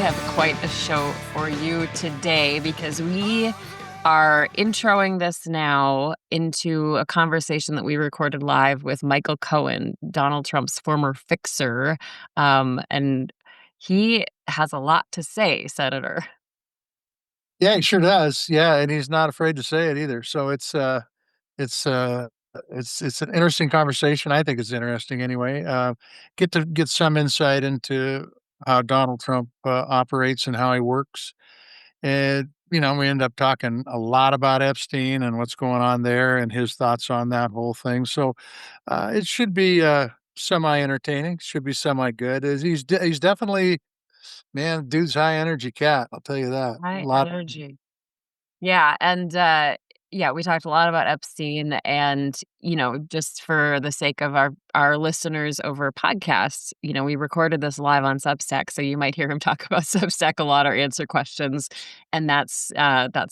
have quite a show for you today because we are introing this now into a conversation that we recorded live with Michael Cohen, Donald Trump's former fixer. And he has a lot to say, Senator. Yeah, he sure does. Yeah, and he's not afraid to say it either. So it's uh it's an interesting conversation. I think it's interesting anyway. Get to get some insight into how Donald Trump operates and how he works. And we end up talking a lot about Epstein and what's going on there and his thoughts on that whole thing. So it should be semi entertaining. Should be semi good. He's definitely, man, dude's high energy cat. I'll tell you that. A High lot. energy. Yeah, and, yeah, we talked a lot about Epstein and, just for the sake of our listeners over podcasts, we recorded this live on Substack, so you might hear him talk about Substack a lot or answer questions, and that's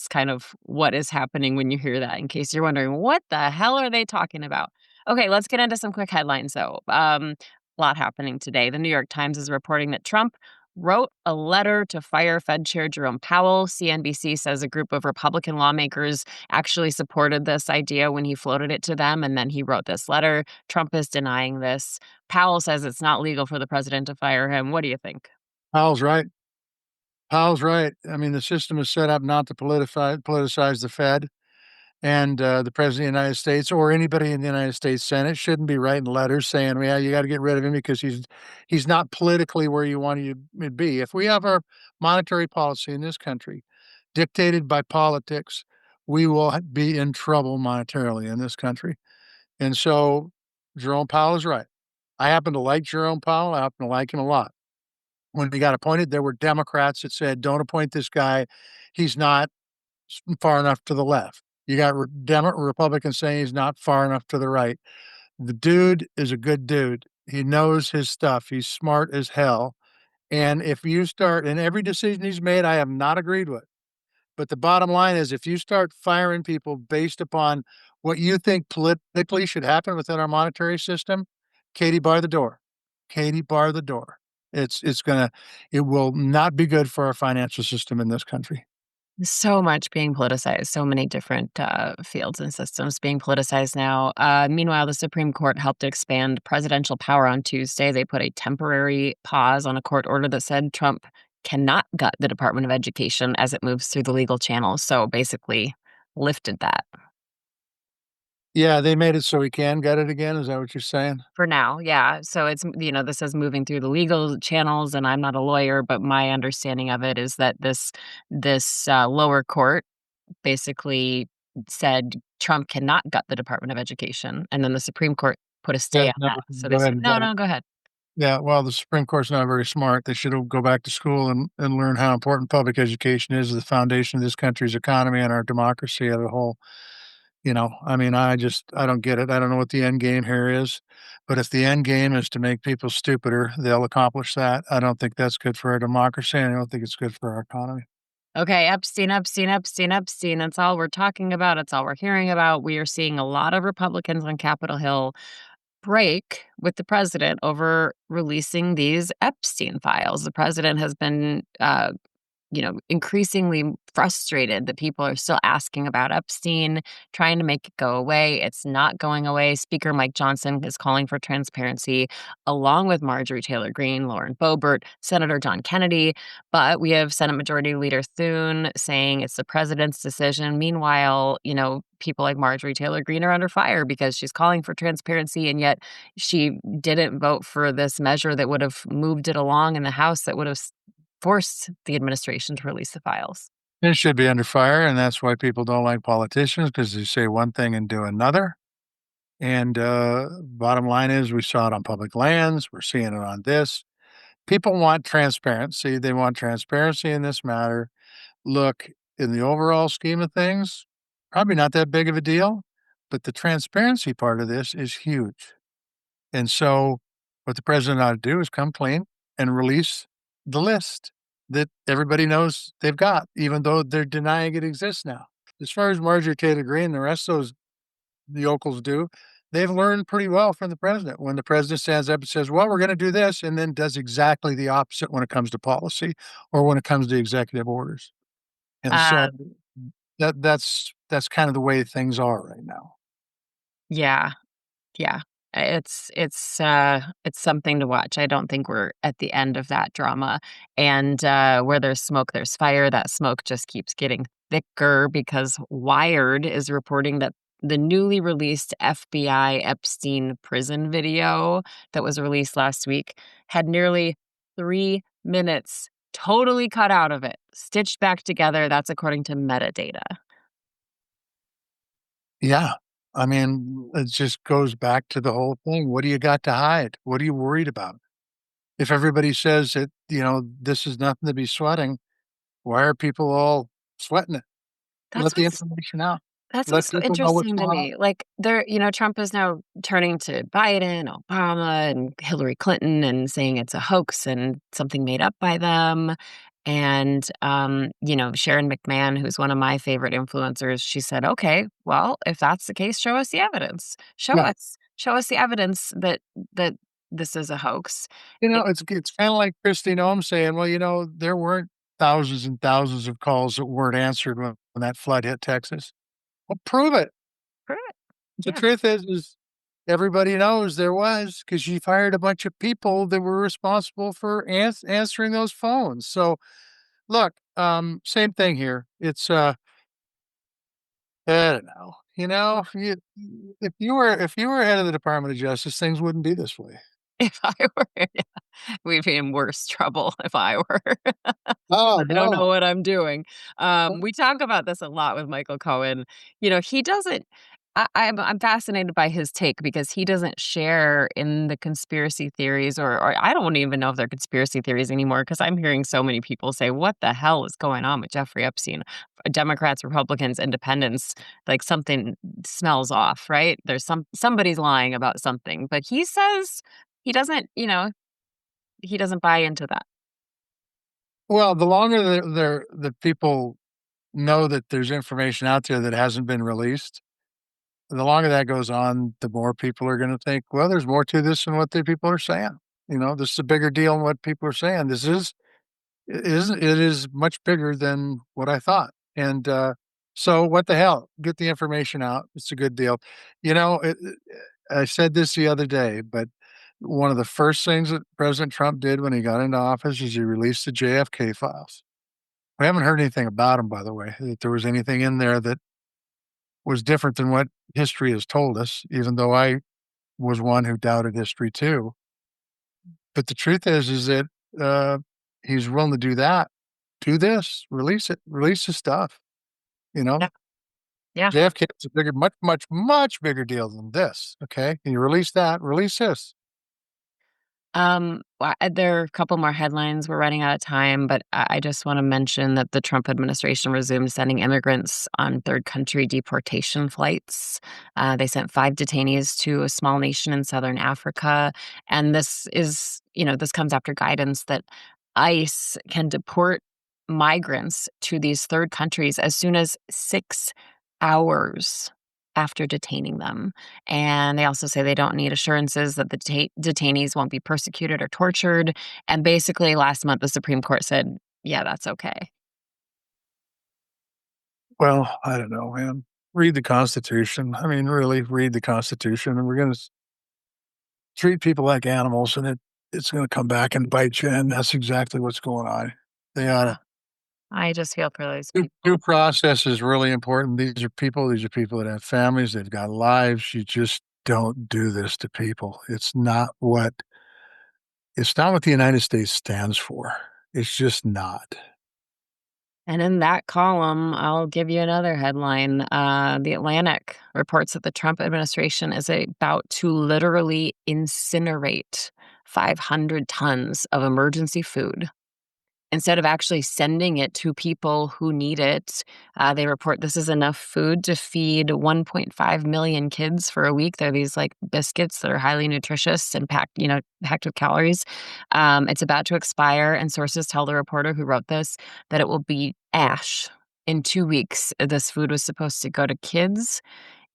kind of what is happening when you hear that, in case you're wondering, "What the hell are they talking about?" Okay, let's get into some quick headlines, though. A lot happening today. The New York Times is reporting that Trump wrote a letter to fire Fed Chair Jerome Powell. CNBC says a group of Republican lawmakers actually supported this idea when he floated it to them, and then he wrote this letter. Trump is denying this. Powell says it's not legal for the president to fire him. What do you think? Powell's right. Powell's right. I mean, the system is set up not to politicize the Fed, and the president of the United States or anybody in the United States Senate shouldn't be writing letters saying, "Well, yeah, you got to get rid of him because he's not politically where you want him to be." If we have our monetary policy in this country dictated by politics, we will be in trouble monetarily in this country. And so, Jerome Powell is right. I happen to like Jerome Powell. I happen to like him a lot. When he got appointed, there were Democrats that said, "Don't appoint this guy. He's not far enough to the left." You got Republicans saying he's not far enough to the right. The dude is a good dude. He knows his stuff. He's smart as hell. And if you start, and every decision he's made, I have not agreed with. But the bottom line is, if you start firing people based upon what you think politically should happen within our monetary system, Katie, bar the door. Katie, bar the door. It will not be good for our financial system in this country. So much being politicized, so many different fields and systems being politicized now. Meanwhile, the Supreme Court helped expand presidential power on Tuesday. They put a temporary pause on a court order that said Trump cannot gut the Department of Education as it moves through the legal channels. So basically, lifted that Yeah, they made it so we can get it again. Is that what you're saying? for now. Yeah. So it's, this is moving through the legal channels, and I'm not a lawyer, but my understanding of it is that this lower court basically said Trump cannot gut the Department of Education, and then the Supreme Court put a stay Yeah, on no, that. So they go said, ahead. "No, no, go ahead." Yeah, well, the Supreme Court's not very smart. They should go back to school and learn how important public education is the foundation of this country's economy and our democracy as a whole. I mean, I don't get it. I don't know what the end game here is, but if the end game is to make people stupider, they'll accomplish that. I don't think that's good for our democracy, and I don't think it's good for our economy. Okay, Epstein, Epstein, Epstein, Epstein. That's all we're talking about. It's all we're hearing about. We are seeing a lot of Republicans on Capitol Hill break with the president over releasing these Epstein files. The president has been increasingly frustrated that people are still asking about Epstein, trying to make it go away. It's not going away. Speaker Mike Johnson is calling for transparency, along with Marjorie Taylor Greene, Lauren Boebert, Senator John Kennedy. But we have Senate Majority Leader Thune saying it's the president's decision. Meanwhile, people like Marjorie Taylor Greene are under fire because she's calling for transparency, and yet she didn't vote for this measure that would have moved it along in the House that would have forced the administration to release the files. It should be under fire, and that's why people don't like politicians because they say one thing and do another. And bottom line is, we saw it on public lands. We're seeing it on this. People want transparency. They want transparency in this matter. Look, in the overall scheme of things, probably not that big of a deal, but the transparency part of this is huge. And so, what the president ought to do is come clean and release the list that everybody knows they've got, even though they're denying it exists now. As far as Marjorie Taylor Greene and the rest of those yokels do, they've learned pretty well from the president. When the president stands up and says, "Well, we're going to do this," and then does exactly the opposite when it comes to policy or when it comes to executive orders. And Uh, so that's kind of the way things are right now. yeah. Yeah. It's something to watch. I don't think we're at the end of that drama, and, where there's smoke, there's fire. That smoke just keeps getting thicker because Wired is reporting that the newly released FBI Epstein prison video that was released last week had nearly 3 minutes totally cut out of it, stitched back together. That's according to metadata. Yeah. I mean, it just goes back to the whole thing. What do you got to hide? What are you worried about? If everybody says that, this is nothing to be sweating, why are people all sweating it? That's Let the what's information out. That's Let what's so people know what's interesting to going on. me. Like, Trump is now turning to Biden, Obama, and Hillary Clinton and saying it's a hoax and something made up by them. And, Sharon McMahon, who's one of my favorite influencers, she said, okay, well, if that's the case, show us the evidence. Yeah. Show us the evidence that this is a hoax. It, It's kind of like Christine Ohm saying, well, there weren't thousands and thousands of calls that weren't answered when that flood hit Texas. Well, prove it. prove it. The Yeah. truth is everybody knows there was because she fired a bunch of people that were responsible for answering those phones. So look, same thing here. I don't know. If you were head of the Department of Justice, things wouldn't be this way. If I were, we'd be in worse trouble if I were. Oh, I don't know no. what I'm doing. We talk about this a lot with Michael Cohen. He doesn't I'm fascinated by his take because he doesn't share in the conspiracy theories or I don't even know if they're conspiracy theories anymore because I'm hearing so many people say, "What the hell is going on with Jeffrey Epstein?" Democrats, Republicans, independents, like something smells off, right? There's somebody's lying about something. But he says he doesn't, he doesn't buy into that. Well, the longer the people know that there's information out there that hasn't been released, the longer that goes on, the more people are gonna think, "Well, there's more to this than what the people are saying." This is a bigger deal than what people are saying. It is much bigger than what I thought. And, so what the hell? Get the information out. It's a good deal. I said this the other day, but one of the first things that President Trump did when he got into office is he released the JFK files. We haven't heard anything about him, by the way, that there was anything in there that was different than what history has told us, even though I was one who doubted history too. But the truth is that, uh, he's willing to do that. Do this, release it, release the stuff, you Yeah. know? Yeah. JFK is a bigger much, much, much bigger deal than this, okay? Can you release that? Release this. There are a couple more headlines. We're running out of time, but I just want to mention that the Trump administration resumed sending immigrants on third country deportation flights. They sent 5 detainees to a small nation in southern Africa, and this comes after guidance that ICE can deport migrants to these third countries as soon as 6 hours after detaining them. And they also say they don't need assurances that the detainees won't be persecuted or tortured. And basically, last month, the Supreme Court said, yeah, that's okay. Well, I don't know, man. Read the Constitution. I mean, really read the Constitution, and we're gonna treat people like animals, and it's gonna come back and bite you, and that's exactly what's going on. They Yeah. oughta I just feel for those due people. process is really important. These are people that have families, they've got lives. You just don't do this to people. It's not what the United States stands for. It's just not. And in that column, I'll give you another headline. The Atlantic reports that the Trump administration is about to literally incinerate 500 tons of emergency food. Instead of actually sending it to people who need it, they report this is enough food to feed 1.5 million kids for a week. They're these like biscuits that are highly nutritious and packed with calories. It's about to expire, and sources tell the reporter who wrote this that it will be ash in 2 weeks. This food was supposed to go to kids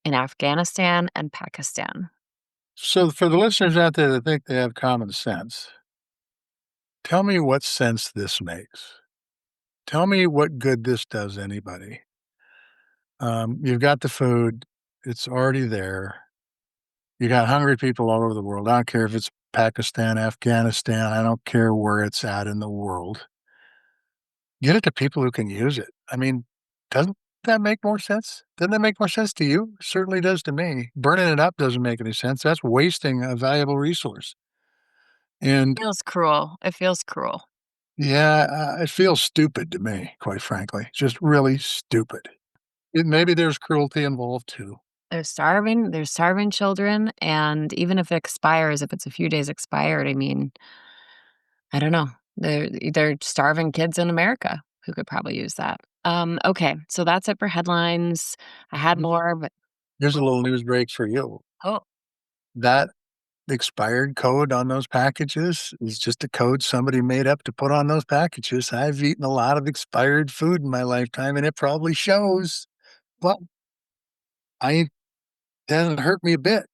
in Afghanistan and Pakistan. So for the listeners out there that think they have common sense, tell me what sense this makes. Tell me what good this does anybody. You've got the food, it's already there. You got hungry people all over the world. I don't care if it's Pakistan, Afghanistan, I don't care where it's at in the world. Get it to people who can use it. I mean, doesn't that make more sense? Doesn't that make more sense to you? Certainly does to me. Burning it up doesn't make any sense. That's wasting a valuable resource. And Feels cruel. It feels cruel. yeah, it feels stupid to me, quite frankly. Just really stupid. Maybe there's cruelty involved too. They're starving children, and even if it expires, if it's a few days expired, I mean, I don't know. They're starving kids in America who could probably use that. Okay, so that's it for headlines. I had Mhm. more, but Here's a little news break for you. oh, That expired code on those packages is just a code somebody made up to put on those packages. I've eaten a lot of expired food in my lifetime, and it probably shows. But I doesn't hurt me a bit.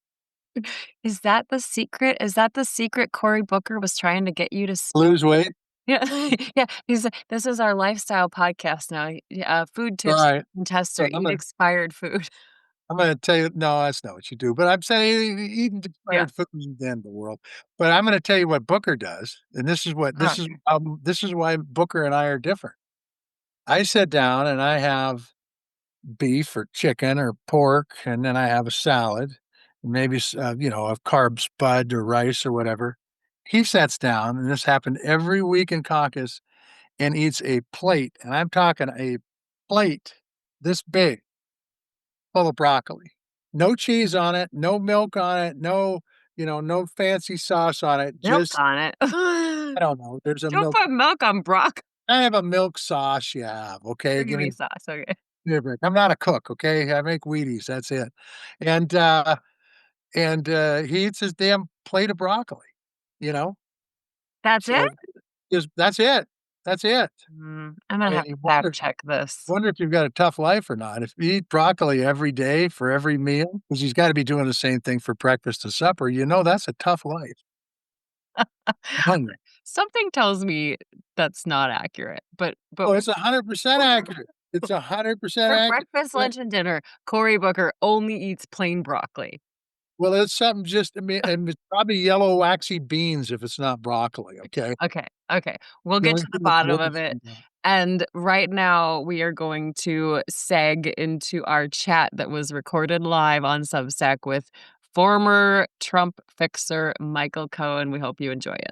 is that the secret? Is that the secret Cory Booker was trying to get you to Lose weight. yeah, yeah, this is our lifestyle podcast now. Food All tips right. from Tester, So eat expired food. I'm gonna tell you, no, that's not what you do. But I'm saying eating Yeah, expired food isn't the end of the world. But I'm gonna tell you what Booker does, and okay. this is why Booker and I are different. I sit down and I have beef or chicken or pork, and then I have a salad, and maybe a carb spud or rice or whatever. He sits down, and this happened every week in caucus, and eats a plate, and I'm talking a plate this big full of broccoli. No cheese on it, no milk on it, no fancy sauce on it. Milk Just on it. I don't know. There's a Don't milk. put milk on broccoli. I have a milk sauce you have. Okay, give Creamy me sauce, okay. a break. I'm not a cook. Okay, I make Wheaties. That's it. And he eats his damn plate of broccoli. You know, That's it? so just that's it. That's it. I'm gonna And have to fact check this. wonder if you've got a tough life or not. If you eat broccoli every day for every meal, because he's got to be doing the same thing for breakfast and supper, that's a tough life. Hungry. Something tells me that's not accurate, but Oh, it's 100% accurate. It's 100% for accurate. breakfast, lunch, and dinner, Cory Booker only eats plain broccoli. Well, it's something just I mean, and it's probably yellow waxy beans if it's not broccoli, okay? Okay, okay. We'll The get only to the thing that's bottom of worse it. than that. And right now, we are going to seg into our chat that was recorded live on Substack with former Trump fixer Michael Cohen. We hope you enjoy it.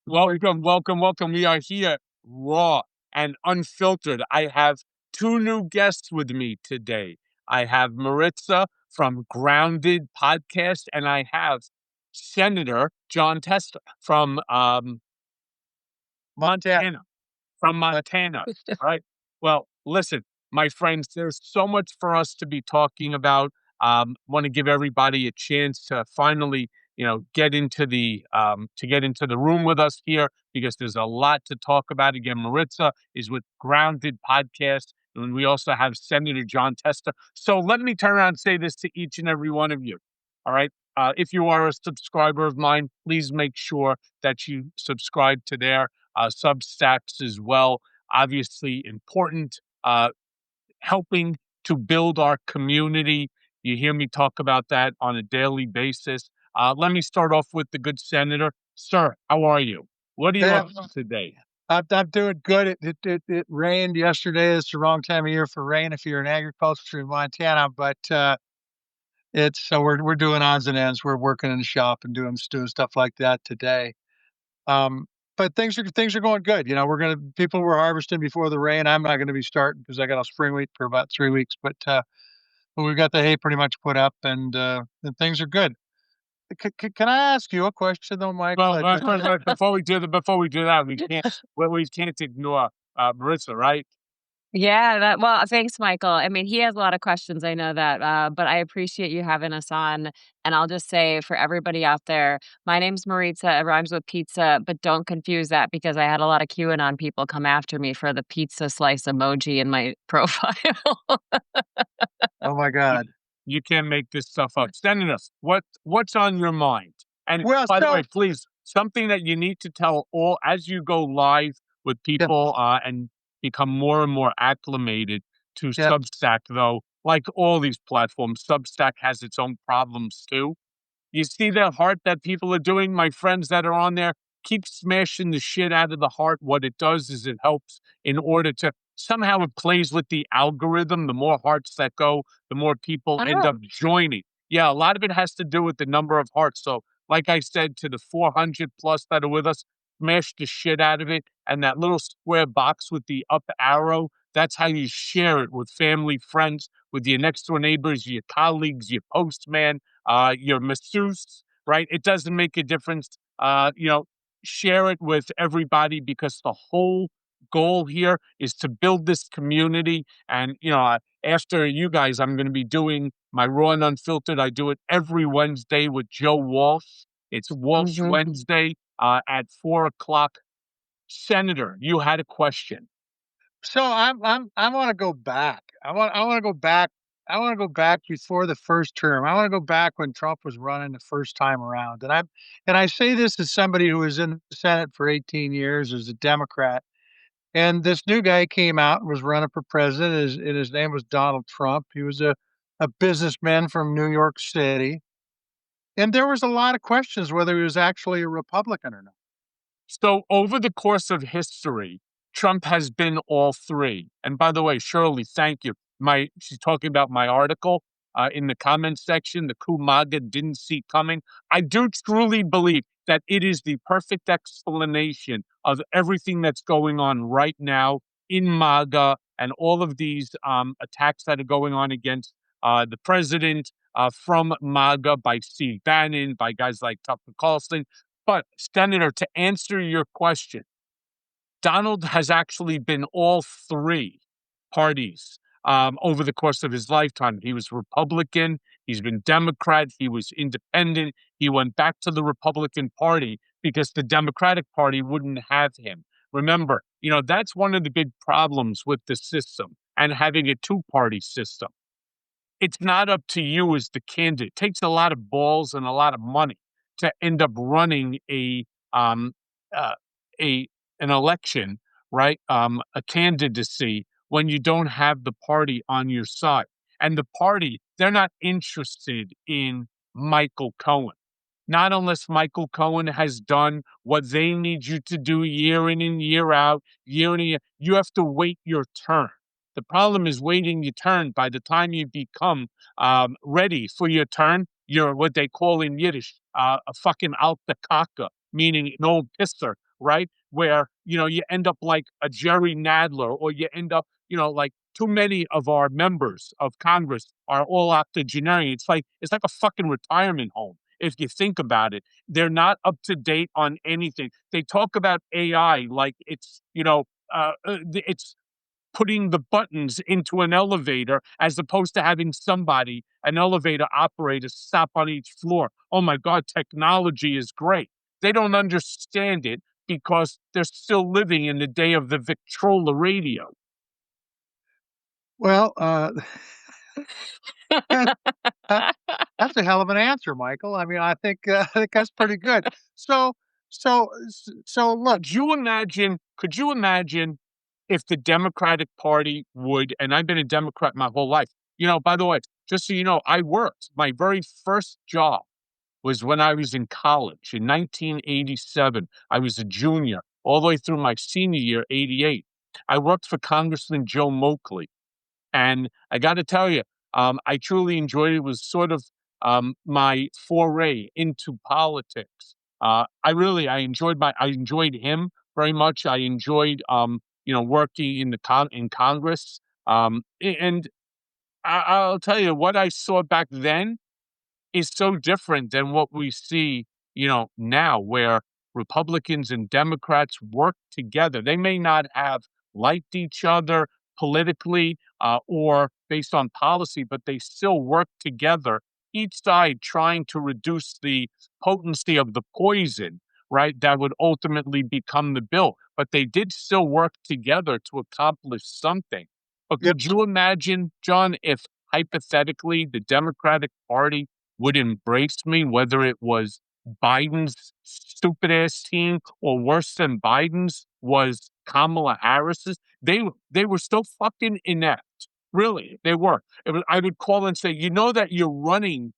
Welcome, welcome, welcome. We are here raw and unfiltered. I have two new guests with me today. I have Maritza from Grounded Podcast, and I have Senator John Testa from Montana. Montana. From Montana. All right. Well, listen, my friends, there's so much for us to be talking about. Want to give everybody a chance to finally, get into the room with us here because there's a lot to talk about. Again, Maritza is with Grounded Podcast, and we also have Senator John Testa. So let me turn around and say this to each and every one of you. All right. If you are a subscriber of mine, please make sure that you subscribe to their Substacks as well. Obviously important, helping to build our community. You hear me talk about that on a daily basis. Let me start off with the good senator. Sir, how are you? What are you Yeah, up to today? I'm doing good. It rained yesterday. It's the wrong time of year for rain if you're in agriculture in Montana, but it's so we're doing odds and ends. We're working in the shop and doing stuff like that today. Um, but things are going good. People were harvesting before the rain. I'm not gonna be starting because I got a spring wheat for about 3 weeks, but we've got the hay pretty much put up and things are good. Can I ask you a question though, Michael? Well, before we do that, we can't ignore Marissa, right? Yeah, thanks, Michael. I mean, he has a lot of questions, I know that, but I appreciate you having us on, and I'll just say for everybody out there, my name's Maritza, it rhymes with pizza, but don't confuse that because I had a lot of QAnon people come after me for the pizza slice emoji in my profile. Oh my god. You can't make this stuff up. Senator, what's on your mind? And Well, by the way, so please, something that you need to tell all as you go live with yeah, people and become more and more acclimated to yeah. Substack, though, like all these platforms, Substack has its own problems too. You see the heart that people are doing, my friends that are on there? Keep smashing the shit out of the heart. What it does is it helps in order to somehow it plays with the algorithm. The more hearts that go, the more people I end know. up joining. Yeah, a lot of it has to do with the number of hearts. So, like I said, to the 400 plus that are with us, smash the shit out of it. And that little square box with the up arrow, that's how you share it with family, friends, with your next door neighbors, your colleagues, your postman, your masseuse, right? It doesn't make a difference. Share it with everybody because the whole goal here is to build this community. And, after you guys, I'm going to be doing my Raw and Unfiltered. I do it every Wednesday with Joe Walsh. It's Walsh Mhm. Wednesday at 4 o'clock. Senator, you had a question. So I want to go back. I want to go back. I want to go back before the first term. I want to go back when Trump was running the first time around. And I say this as somebody who was in the Senate for 18 years as a Democrat. And this new guy came out and was running for president. And his name was Donald Trump. He was a businessman from New York City. And there was a lot of questions whether he was actually a Republican or not. So over the course of history, Trump has been all three. And by the way, Shirley, thank you. She's talking about my article in the comments section. The coup MAGA didn't see coming. I do truly believe that it is the perfect explanation of everything that's going on right now in MAGA and all of these attacks that are going on against the president from MAGA by Steve Bannon, by guys like Tucker Carlson. But, Senator, to answer your question, Donald has actually been all three parties over the course of his lifetime. He was Republican, he's been Democrat, he was independent, he went back to the Republican Party because the Democratic Party wouldn't have him. Remember, that's one of the big problems with the system and having a two-party system. It's not up to you as the candidate. It takes a lot of balls and a lot of money to end up running um uh, a an election, right? A candidacy when you don't have the party on your side. And the party, they're not interested in Michael Cohen. Not unless Michael Cohen has done what they need you to do year in and year out, year in and year. You have to wait your turn. The problem is waiting your turn. By the time you become ready for your turn, you're what they call in Yiddish a fucking alta kaka, meaning an old pisser, right? Where you end up like a Jerry Nadler, or you end up like too many of our members of Congress are all octogenarian. It's like a fucking retirement home if you think about it. They're not up to date on anything. They talk about AI like it's putting the buttons into an elevator as opposed to having an elevator operator, stop on each floor. Oh my God, technology is great. They don't understand it because they're still living in the day of the Victrola radio. Well, that, that that's a hell of an answer, Michael. I mean, I think that's pretty good. So so look, Could you imagine if the Democratic Party would, and I've been a Democrat my whole life. By the way, just so you know, I worked. My very first job was when I was in college in 1987. I was a junior all the way through my senior year, 88. I worked for Congressman Joe Moakley. And I got to tell you, I truly enjoyed it. It was sort of my foray into politics. I enjoyed him very much. I enjoyed, working in Congress. And I'll tell you what I saw back then is so different than what we see, now, where Republicans and Democrats work together. They may not have liked each other politically or based on policy, but they still work together, each side trying to reduce the potency of the poison, right? That would ultimately become the bill. But they did still work together to accomplish something. But yep, could you imagine, John, if hypothetically the Democratic Party would embrace me, whether it was Biden's stupid ass team or worse than Biden's was Kamala Harris's, they were so fucking inept. Really, they were. I would call and say, you know that you're running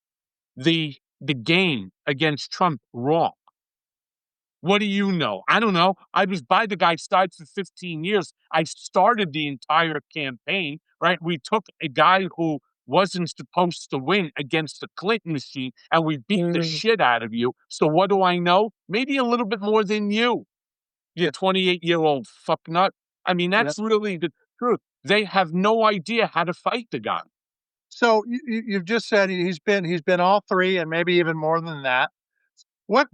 the game against Trump wrong. What do you know? I don't know. I was by the guy's side for 15 years. I started the entire campaign, right? We took a guy who wasn't supposed to win against the Clinton machine and we beat the shit out of you. So what do I know? Maybe a little bit more than you 28-year-old fucknut. I mean, that's really the truth. They have no idea how to fight the guy. So you've just said he's been all three and maybe even more than that. What's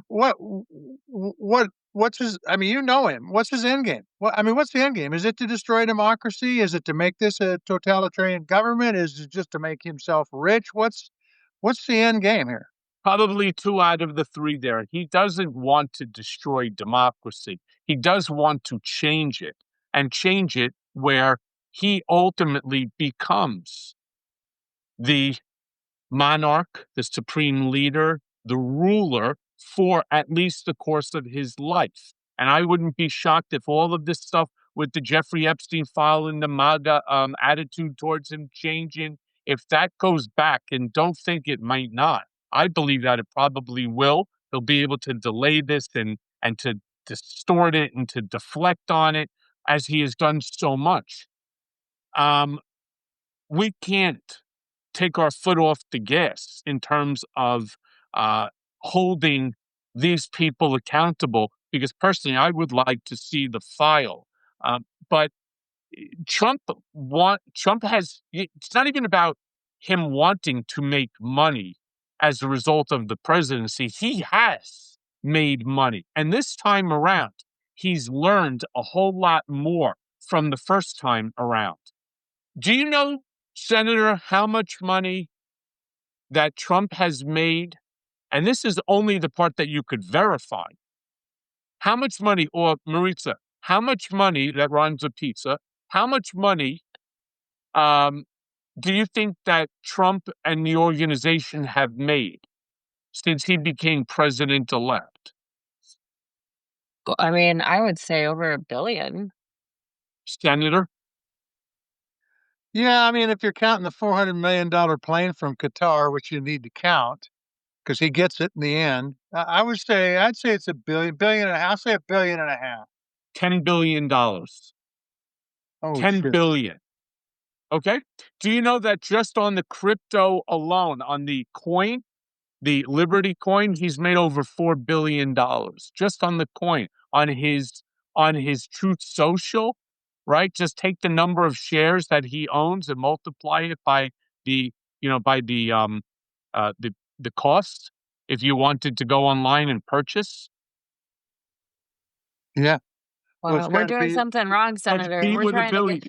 his? I mean, you know him. What's his end game? What's the end game? Is it to destroy democracy? Is it to make this a totalitarian government? Is it just to make himself rich? What's the end game here? Probably two out of the three there. He doesn't want to destroy democracy. He does want to change it and change it where he ultimately becomes the monarch, the supreme leader, the ruler for at least the course of his life. And I wouldn't be shocked if all of this stuff with the Jeffrey Epstein file and the MAGA attitude towards him changing, if that goes back, and don't think it might not. I believe that it probably will. They'll be able to delay this and to distort it and to deflect on it as he has done so much. We can't take our foot off the gas in terms of holding these people accountable, because personally, I would like to see the file. But Trump has, it's not even about him wanting to make money as a result of the presidency. He has made money. And this time around, he's learned a whole lot more from the first time around. Do you know, Senator, how much money that Trump has made? And this is only the part that you could verify. How much money, or Maritza, how much money, that rhymes with pizza, how much money do you think that Trump and the organization have made since he became president-elect? I mean, I would say over 1 billion. Senator? Yeah, if you're counting the $400 million plane from Qatar, which you need to count, because he gets it in the end, I'd say it's a billion and a half. I'll say a billion and a half. $10 billion. Oh, 10 shit. billion. Okay. Do you know that just on the crypto alone, on the coin, the Liberty coin, he's made over $4 billion just on the coin, on his Truth Social, right? Just take the number of shares that he owns and multiply it by the, by the cost if you wanted to go online and purchase. Yeah. Well, it's Well, we're got to doing be. something wrong, That's Senator. B with a billion.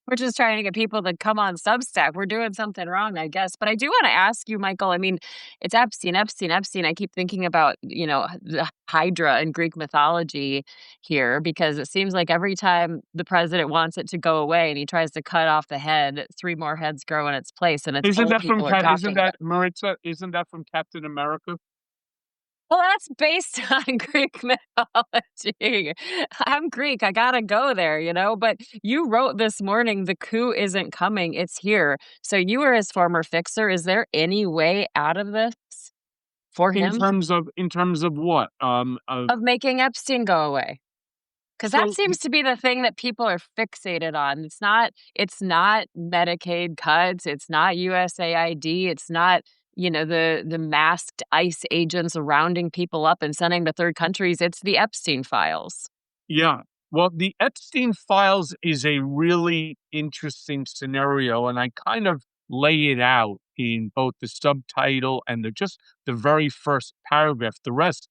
We're just trying to get people to come on Substack. We're doing something wrong, I guess. But I do want to ask you, Michael. I mean, it's Epstein, Epstein, Epstein. I keep thinking about, the Hydra in Greek mythology here, because it seems like every time the president wants it to go away and he tries to cut off the head, three more heads grow in its place. And it's old people are Isn't talking about. that Maritza? Isn't that from Captain America? Well, that's based on Greek mythology. I'm Greek. I gotta go there, But you wrote this morning, the coup isn't coming, it's here. So you were his former fixer. Is there any way out of this for him In terms of what? of making Epstein go away? Because that So seems to be the thing that people are fixated on. It's not Medicaid cuts, it's not USAID, it's not, the masked ICE agents rounding people up and sending to third countries, it's the Epstein files. Yeah. Well, the Epstein files is a really interesting scenario, and I kind of lay it out in both the subtitle and the very first paragraph. The rest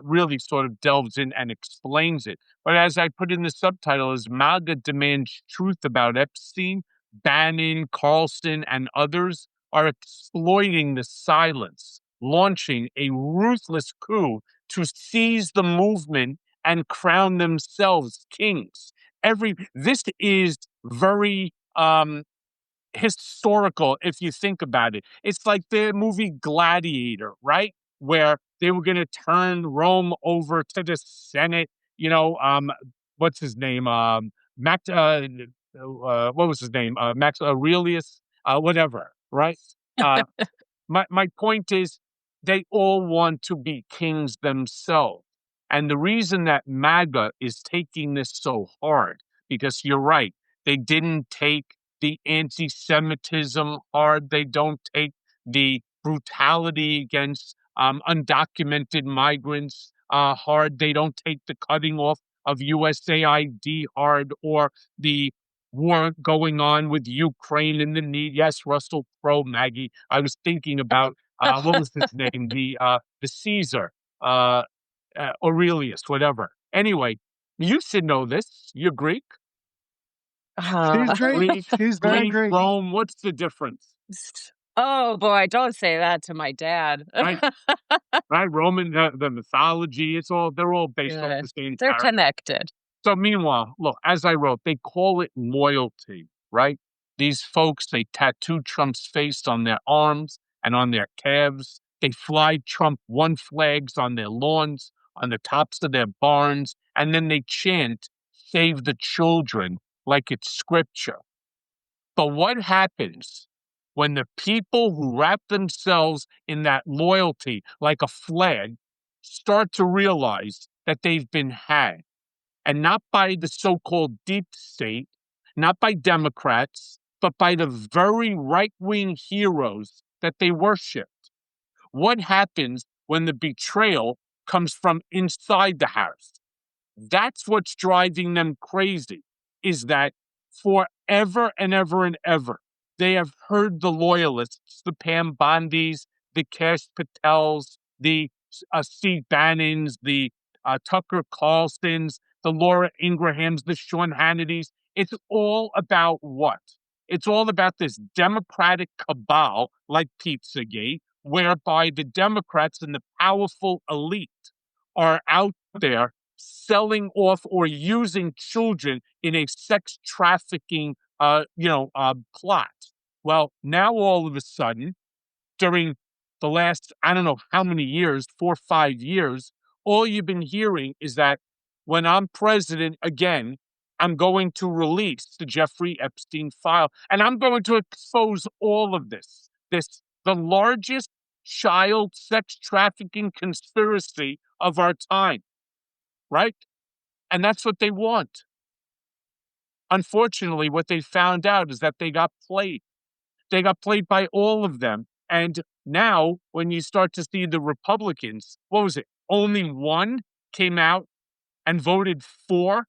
really sort of delves in and explains it. But as I put in the subtitle, is MAGA demands truth about Epstein, Bannon, Carlson, and others are exploiting the silence, launching a ruthless coup to seize the movement and crown themselves kings. This is very historical if you think about it. It's like the movie Gladiator, right? Where they were going to turn Rome over to the Senate. You know, what's his name? Max. What was his name? Max Aurelius. Whatever. Right. Uh, my point is, they all want to be kings themselves. And the reason that MAGA is taking this so hard, because you're right, they didn't take the anti-Semitism hard. They don't take the brutality against undocumented migrants hard. They don't take the cutting off of USAID hard, or the war going on with Ukraine and the need. Yes, Russell Crowe, Maggie. I was thinking about what was his name? The Caesar, uh, Aurelius, whatever. Anyway, you should know this. You're Greek. She's Uh, Greek. Greek, She's very Greek, Greek. Rome. What's the difference? oh boy, don't say that to my dad. Right, right. Roman, the mythology. They're all based off Yeah, the same they're character. connected. So meanwhile, look, as I wrote, they call it loyalty, right? These folks, they tattoo Trump's face on their arms and on their calves. They fly Trump one flags on their lawns, on the tops of their barns, and then they chant, "Save the children," like it's scripture. But what happens when the people who wrap themselves in that loyalty like a flag start to realize that they've been had? And not by the so-called deep state, not by Democrats, but by the very right-wing heroes that they worship. What happens when the betrayal comes from inside the house? That's what's driving them crazy, is that forever and ever and ever, they have heard the loyalists, the Pam Bondis, the Cash Patels, the Steve Bannons, the Tucker Carlsons, the Laura Ingrahams, the Sean Hannitys. It's all about what? It's all about this Democratic cabal like Pizzagate, whereby the Democrats and the powerful elite are out there selling off or using children in a sex trafficking, plot. Well, now all of a sudden, during the last, I don't know how many years, 4 or 5 years, all you've been hearing is that when I'm president again, I'm going to release the Jeffrey Epstein file, and I'm going to expose all of the largest child sex trafficking conspiracy of our time, right? And that's what they want. Unfortunately, what they found out is that they got played. They got played by all of them. And now, when you start to see the Republicans, what was it? Only one came out and voted for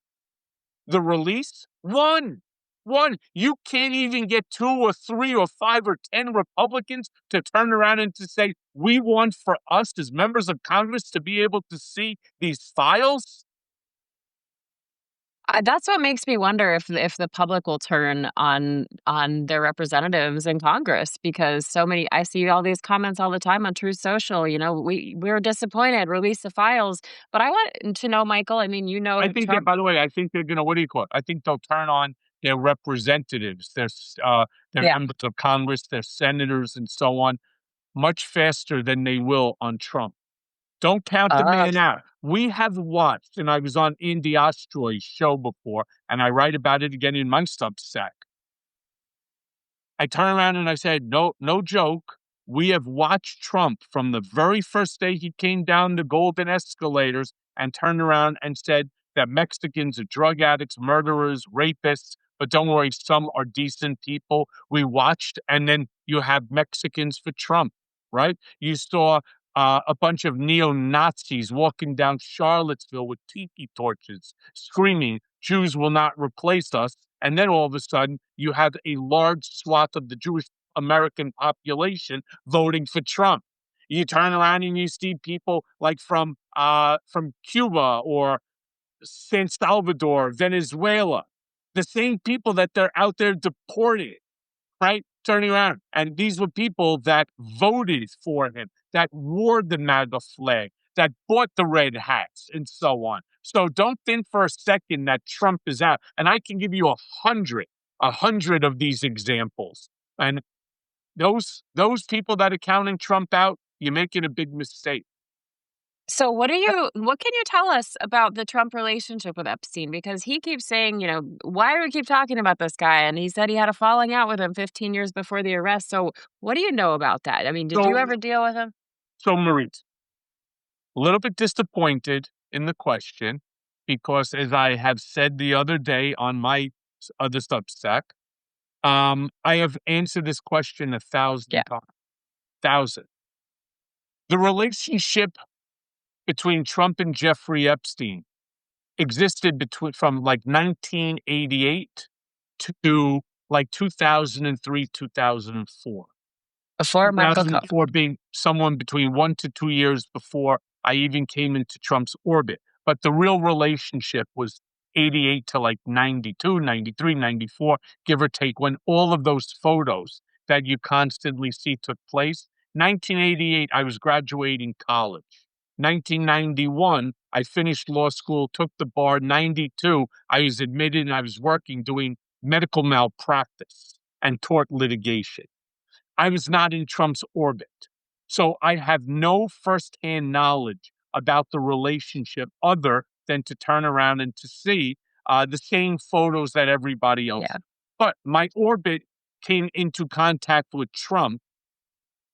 the release? One. One. You can't even get 2 or 3 or 5 or 10 Republicans to turn around and to say, we want for us as members of Congress to be able to see these files. That's what makes me wonder if the public will turn on their representatives in Congress, because so many I see all these comments all the time on Truth Social. We're disappointed. Release the files. But I want to know, Michael. I mean, I think that, Trump. by the way, I think they're going to, what do you call it? I think they'll turn on their representatives, their Yeah. members of Congress, their senators, and so on, much faster than they will on Trump. Don't count the Uh, man out. We have watched, and I was on Andy Ostroy's show before, and I write about it again in my Substack. I turned around and I said, no, no joke. We have watched Trump from the very first day he came down the golden escalators and turned around and said that Mexicans are drug addicts, murderers, rapists, but don't worry, some are decent people. We watched, and then you have Mexicans for Trump, right? You saw a bunch of neo-Nazis walking down Charlottesville with tiki torches, screaming, Jews will not replace us. And then all of a sudden, you have a large swath of the Jewish American population voting for Trump. You turn around and you see people like from Cuba or San Salvador, Venezuela, the same people that they're out there deporting, right? Turning around. And these were people that voted for him, that wore the MAGA flag, that bought the red hats, and so on. So don't think for a second that Trump is out. And I can give you a hundred of these examples. And those people that are counting Trump out, you're making a big mistake. So what can you tell us about the Trump relationship with Epstein? Because he keeps saying, why do we keep talking about this guy? And he said he had a falling out with him 15 years before the arrest. So what do you know about that? I mean, did you So, ever deal with him? Maurice, a little bit disappointed in the question because, as I have said the other day on my other Substack, I have answered this question a Yeah. thousand times. Thousand. The relationship between Trump and Jeffrey Epstein existed from like 1988 to like 2003, 2004. Before Michael Cohen. 2004 being someone between 1 to 2 years before I even came into Trump's orbit. But the real relationship was 88 to like 92, 93, 94, give or take, when all of those photos that you constantly see took place. 1988, I was graduating college. 1991, I finished law school, took the bar. 92, I was admitted and I was working doing medical malpractice and tort litigation. I was not in Trump's orbit. So I have no firsthand knowledge about the relationship other than to turn around and to see the same photos that everybody else. Yeah. But my orbit came into contact with Trump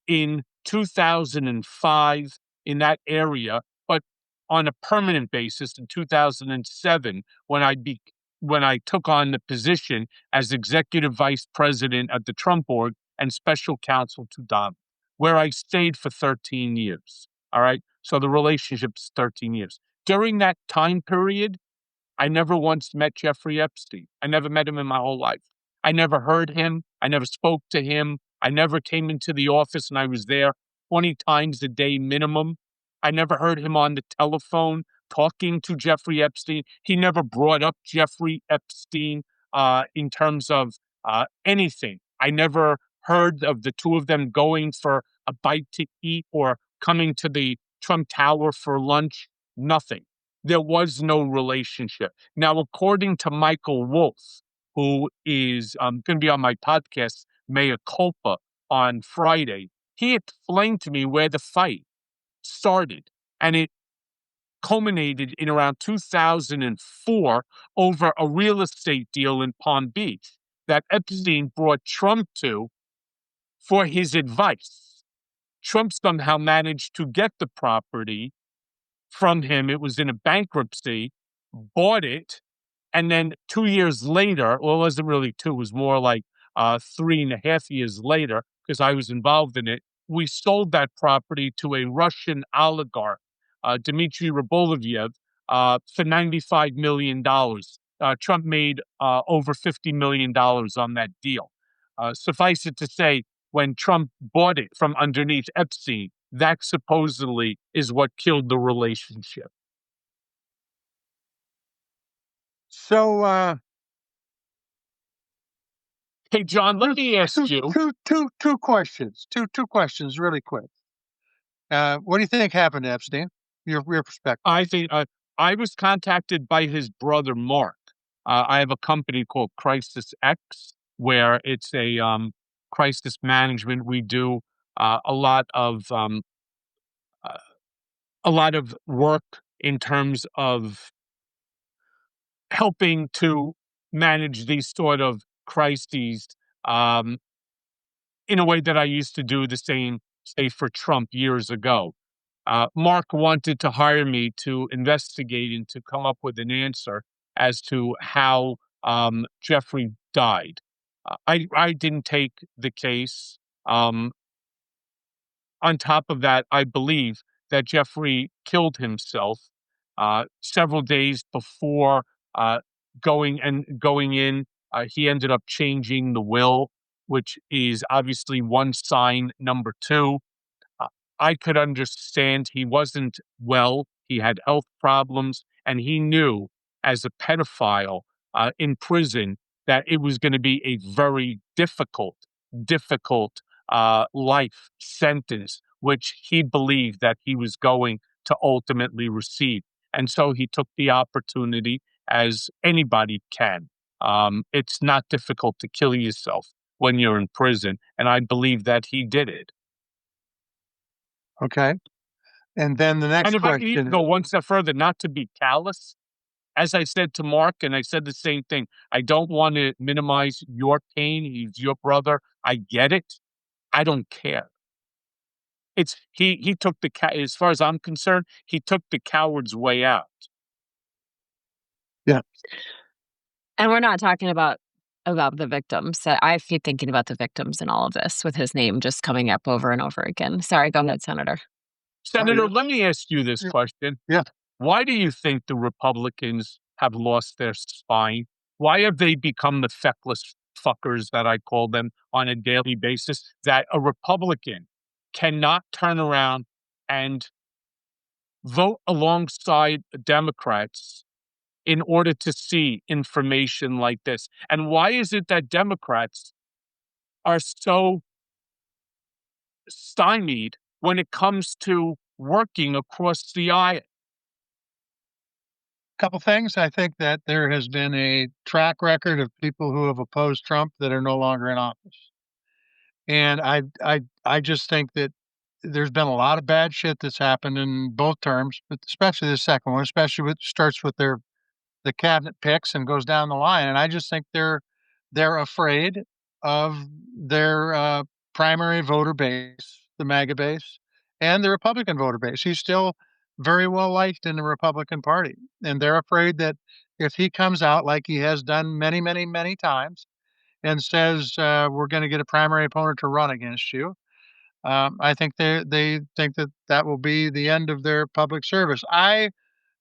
in 2005 in that area, but on a permanent basis in 2007 when I took on the position as executive vice president at the Trump Org and special counsel to Donald, where I stayed for 13 years. All right. So the relationship's 13 years. During that time period, I never once met Jeffrey Epstein. I never met him in my whole life. I never heard him. I never spoke to him. I never came into the office and I was there 20 times a day minimum. I never heard him on the telephone talking to Jeffrey Epstein. He never brought up Jeffrey Epstein in terms of anything. I never heard of the two of them going for a bite to eat or coming to the Trump Tower for lunch. Nothing. There was no relationship. Now, according to Michael Wolff, who is going to be on my podcast, Mea Culpa, on Friday, he explained to me where the fight started. And it culminated in around 2004 over a real estate deal in Palm Beach that Epstein brought Trump to for his advice. Trump somehow managed to get the property from him. It was in a bankruptcy, bought it, and then 2 years later, well, it wasn't really two, it was more like 3.5 years later, because I was involved in it, we sold that property to a Russian oligarch, Dmitry Raboloviev, for $95 million. Trump made over $50 million on that deal. Suffice it to say, when Trump bought it from underneath Epstein, that supposedly is what killed the relationship. So, hey, John, let me ask you. Two questions. Two questions really quick. What do you think happened to Epstein? Your perspective. I think I was contacted by his brother, Mark. I have a company called Crisis X, where it's a crisis management. We do uh, a lot of um, uh, a lot of work in terms of helping to manage these sort of crises um, in a way that I used to do the same, say, for Trump years ago. Mark wanted to hire me to investigate and to come up with an answer as to how Jeffrey died. I didn't take the case. Um, on top of that, I believe that Jeffrey killed himself several days before uh, going in. He ended up changing the will, which is obviously one sign. Number two, uh, I could understand he wasn't well. He had health problems, and he knew as a pedophile in prison that it was going to be a very difficult life sentence, which he believed that he was going to ultimately receive. And so he took the opportunity, as anybody can. It's not difficult to kill yourself. when you're in prison, and I believe that he did it. Okay. And then the And next if I could even question. go one step further, not to be callous, as I said to Mark, and I said the same thing, I don't want to minimize your pain. He's your brother. I get it. I don't care. It's he took as far as I'm concerned, he took the coward's way out. Yeah. And we're not talking about the victims. I keep thinking about the victims in all of this with his name just coming up over and over again. Sorry, go ahead, Senator. Senator, let me ask you this Yeah. question. Yeah. Why do you think the Republicans have lost their spine? Why have they become the feckless fuckers that I call them on a daily basis? That a Republican cannot turn around and vote alongside Democrats in order to see information like this? And why is it that Democrats are so stymied when it comes to working across the aisle? Couple things. I think that there has been a track record of people who have opposed Trump that are no longer in office. And I just think that there's been a lot of bad shit that's happened in both terms, but especially the second one, especially with starts with the cabinet picks and goes down the line. And I just think they're afraid of their primary voter base, the MAGA base, and the Republican voter base. He's still very well liked in the Republican Party, and they're afraid that if he comes out like he has done many, many, many times and says we're going to get a primary opponent to run against you, I think they think that that will be the end of their public service. I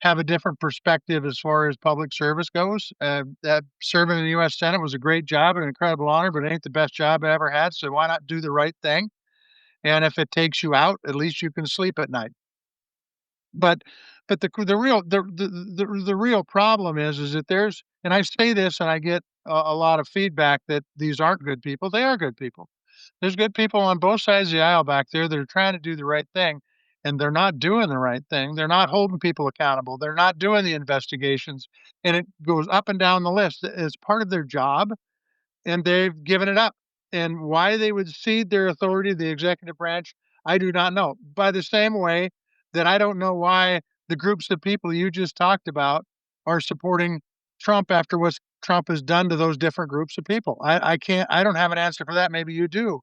have a different perspective as far as public service goes. That serving in the U.S. Senate was a great job, an incredible honor, but it ain't the best job I ever had. So why not do the right thing? And if it takes you out, at least you can sleep at night. But the real problem is that there's, and I say this and I get a lot of feedback that these aren't good people. They are good people. There's good people on both sides of the aisle back there that are trying to do the right thing, and they're not doing the right thing. They're not holding people accountable. They're not doing the investigations, and it goes up and down the list. It's part of their job, and they've given it up. And why they would cede their authority to the executive branch, I do not know. By the same way that I don't know why the groups of people you just talked about are supporting Trump after what Trump has done to those different groups of people. I can't. I don't have an answer for that. Maybe you do,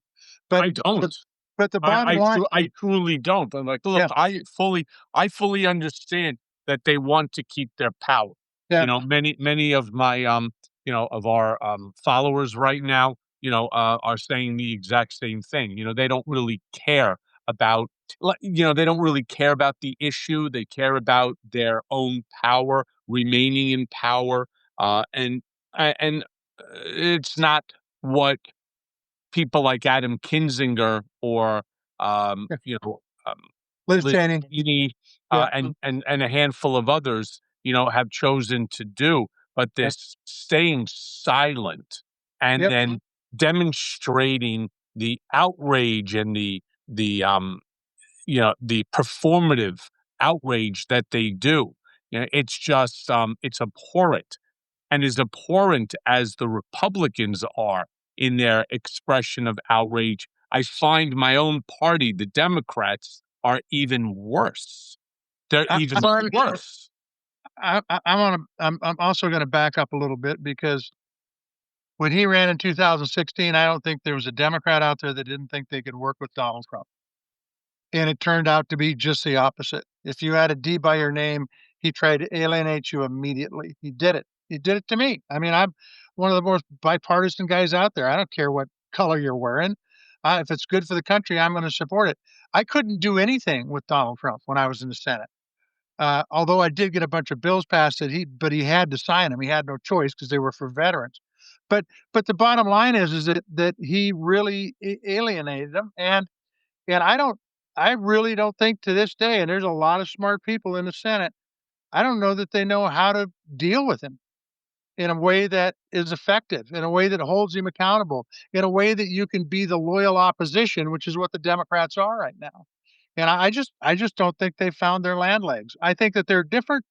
but I don't. but but the bottom line, I truly don't. I'm like, look, yeah, I fully understand that they want to keep their power. yeah. Many of my of our followers right now, are saying the exact same thing. They don't really care about they don't really care about the issue. They care about their own power, remaining in power, and it's not what people like Adam Kinzinger or, um, Yeah. you know, um, Liz Liz Cheney, Cheney, yeah, and a handful of others, have chosen to do. But yeah, this staying silent and yep. then demonstrating the outrage and the performative outrage that they do. It's just, it's abhorrent. And as abhorrent as the Republicans are in their expression of outrage, I find my own party, the Democrats, are even worse. They're even I'm worse. I'm also going to back up a little bit because when he ran in 2016, I don't think there was a Democrat out there that didn't think they could work with Donald Trump. And it turned out to be just the opposite. If you had a D by your name, he tried to alienate you immediately. He did it. He did it to me. I mean, I'm one of the most bipartisan guys out there. I don't care what color you're wearing. If it's good for the country, I'm going to support it. I couldn't do anything with Donald Trump when I was in the Senate. Although I did get a bunch of bills passed that but he had to sign them. He had no choice because they were for veterans. But the bottom line is that he really alienated them, and I really don't think to this day, and there's a lot of smart people in the Senate, I don't know that they know how to deal with him in a way that is effective, in a way that holds him accountable, in a way that you can be the loyal opposition, which is what the Democrats are right now. And I just don't think they found their land legs. I think that there are different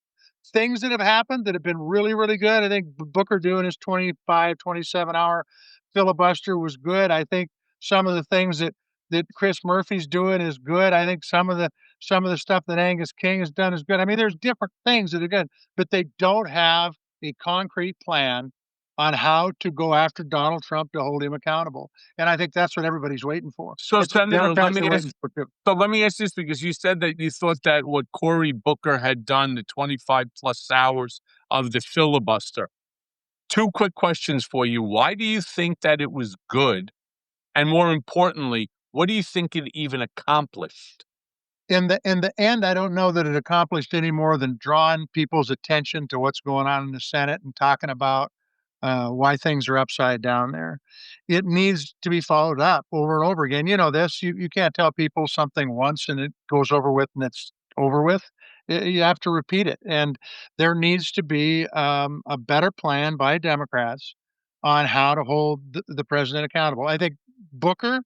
things that have happened that have been really, really good. I think Booker doing his 25, 27 hour filibuster was good. I think some of the things that Chris Murphy's doing is good. I think some of the stuff that Angus King has done is good. I mean, there's different things that are good, but they don't have a concrete plan on how to go after Donald Trump to hold him accountable. And I think that's what everybody's waiting for. So, It's what Senator, Democrats are waiting for too. let me ask this, because you said that you thought that what Cory Booker had done, the 25 plus hours of the filibuster. Two quick questions for you. Why do you think that it was good? And more importantly, what do you think it even accomplished? In the end, I don't know that it accomplished any more than drawing people's attention to what's going on in the Senate and talking about why things are upside down there. It needs to be followed up over and over again. You know this. You can't tell people something once and it goes over with and it's over with. You have to repeat it, and there needs to be a better plan by Democrats on how to hold the president accountable. I think Booker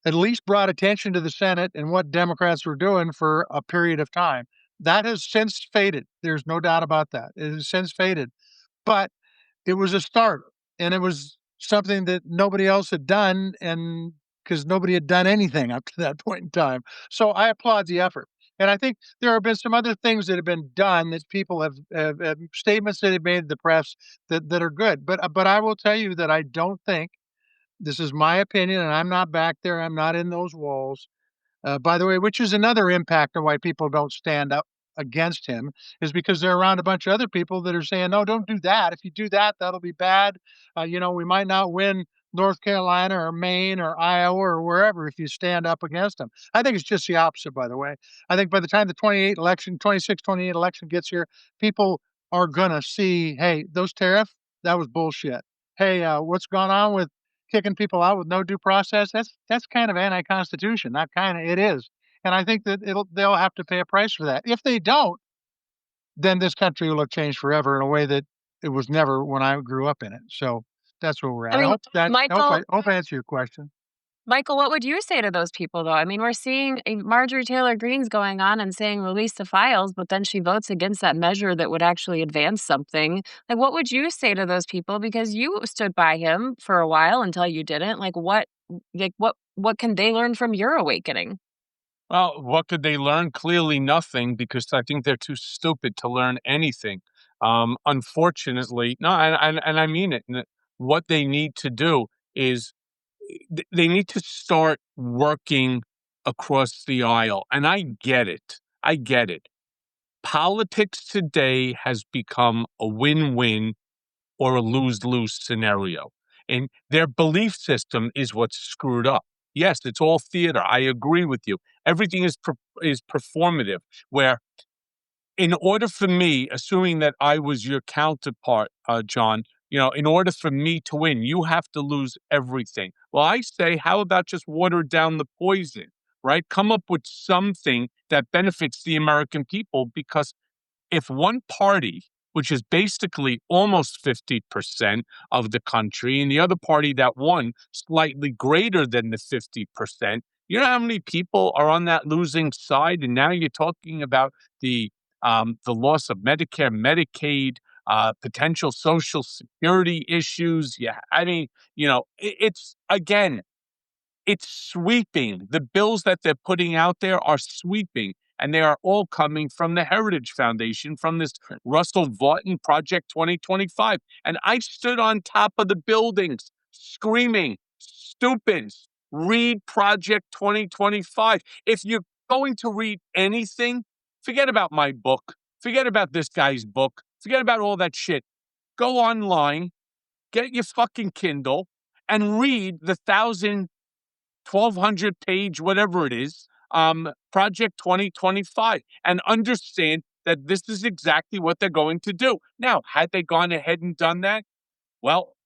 at least brought attention to the Senate and what Democrats were doing for a period of time. That has since faded. There's no doubt about that. It has since faded. But it was a start, and it was something that nobody else had done, and because nobody had done anything up to that point in time. So I applaud the effort. And I think there have been some other things that have been done that people have statements that have made in the press that are good. But I will tell you that I don't think this is my opinion, and I'm not back there. I'm not in those walls. By the way, which is another impact of why people don't stand up against him, is because they're around a bunch of other people that are saying, "No, don't do that. If you do that, that'll be bad. We might not win North Carolina or Maine or Iowa or wherever if you stand up against them." I think it's just the opposite, by the way. I think by the time the 26, 28 election gets here, people are gonna see, hey, those tariffs, that was bullshit. Hey, what's gone on with kicking people out with no due process? That's kind of anti-constitution. Not kind of, it is. And I think that they'll have to pay a price for that. If they don't, then this country will have changed forever in a way that it was never when I grew up in it. So that's where we're I at. mean, I Michael, hope I answer your question. Michael, what would you say to those people, though? I mean, we're seeing Marjorie Taylor Greene's going on and saying release the files, but then she votes against that measure that would actually advance something. Like, what would you say to those people? Because you stood by him for a while until you didn't. What can they learn from your awakening? Well, what could they learn? Clearly nothing, because I think they're too stupid to learn anything. Unfortunately, no, and I mean it. What they need to do is they need to start working across the aisle. And I get it. I get it. Politics today has become a win-win or a lose-lose scenario. And their belief system is what's screwed up. Yes, it's all theater. I agree with you. Everything is performative, where in order for me, assuming that I was your counterpart, John, in order for me to win, you have to lose everything. Well, I say, how about just water down the poison, right? Come up with something that benefits the American people, because if one party, which is basically almost 50% of the country, and the other party that won slightly greater than the 50%, you know how many people are on that losing side? And now you're talking about the loss of Medicare, Medicaid, potential Social Security issues. Yeah, I mean, it's again, it's sweeping. The bills that they're putting out there are sweeping, and they are all coming from the Heritage Foundation, from this Russell Voughton Project 2025. And I stood on top of the buildings screaming, "Stupids, read Project 2025. If you're going to read anything, forget about my book, forget about this guy's book, forget about all that shit. Go online, get your fucking Kindle, and read the 1,200 page, whatever it is, Project 2025, and understand that this is exactly what they're going to do." Now, had they gone ahead and done that, well,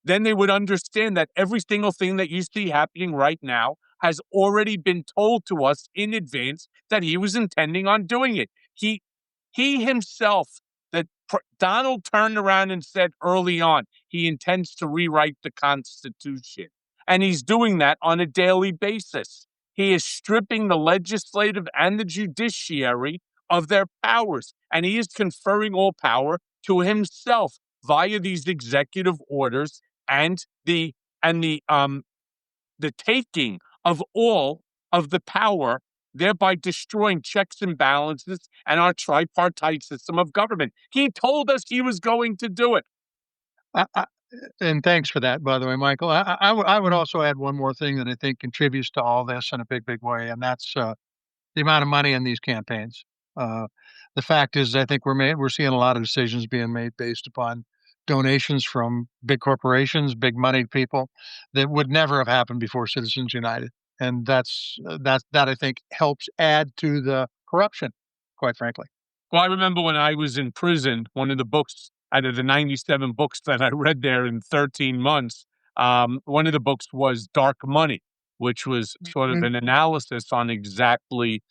then they would understand that every single thing that you see happening right now has already been told to us in advance that he was intending on doing it. He himself, Donald turned around and said early on, he intends to rewrite the Constitution. And he's doing that on a daily basis. He is stripping the legislative and the judiciary of their powers, and he is conferring all power to himself via these executive orders and the taking of all of the power, thereby destroying checks and balances and our tripartite system of government. He told us he was going to do it. I and thanks for that, by the way, Michael. I would also add one more thing that I think contributes to all this in a big, big way, and that's, the amount of money in these campaigns. Uh, the fact is, I think we're seeing a lot of decisions being made based upon donations from big corporations, big moneyed people that would never have happened before Citizens United, and that I think helps add to the corruption, quite frankly. Well, I remember when I was in prison, one of the books out of the 97 books that I read there in 13 months, one of the books was Dark Money, which was sort of Mhm. an analysis on exactly,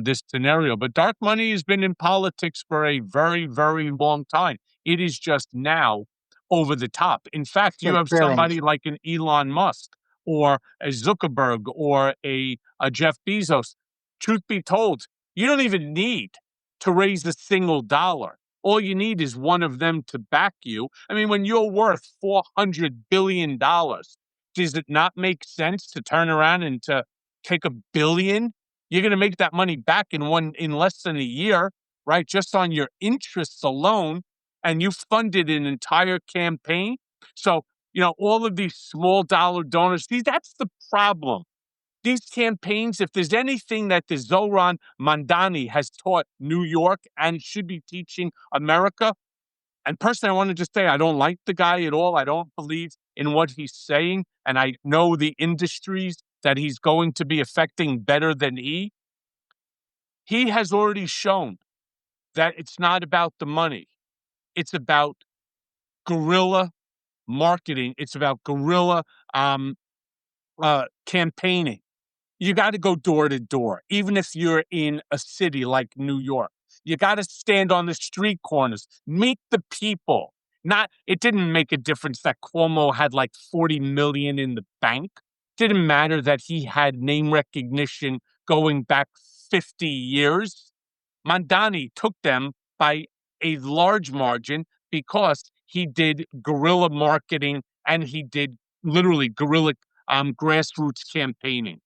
this scenario. But dark money has been in politics for a very, very long time. It is just now over the top. In fact, you So have steroids. somebody like an Elon Musk or a Zuckerberg or a Jeff Bezos. Truth be told, you don't even need to raise a single dollar. All you need is one of them to back you. I mean, when you're worth $400 billion, does it not make sense to turn around and to take $1 billion? You're going to make that money back in less than a year, right? Just on your interests alone, and you funded an entire campaign. So, all of these small dollar donors. See, that's the problem. These campaigns, if there's anything that the Zohran Mandani has taught New York and should be teaching America, and personally, I want to just say I don't like the guy at all. I don't believe in what he's saying, and I know the industries that he's going to be affecting better than he. He has already shown that it's not about the money. It's about guerrilla marketing. It's about guerrilla um, campaigning. You got to go door to door, even if you're in a city like New York. You got to stand on the street corners, meet the people. Not, it didn't make a difference that Cuomo had like 40 million in the bank. Didn't matter that he had name recognition going back 50 years. Mandani took them by a large margin because he did guerrilla marketing and he did literally guerrilla grassroots campaigning.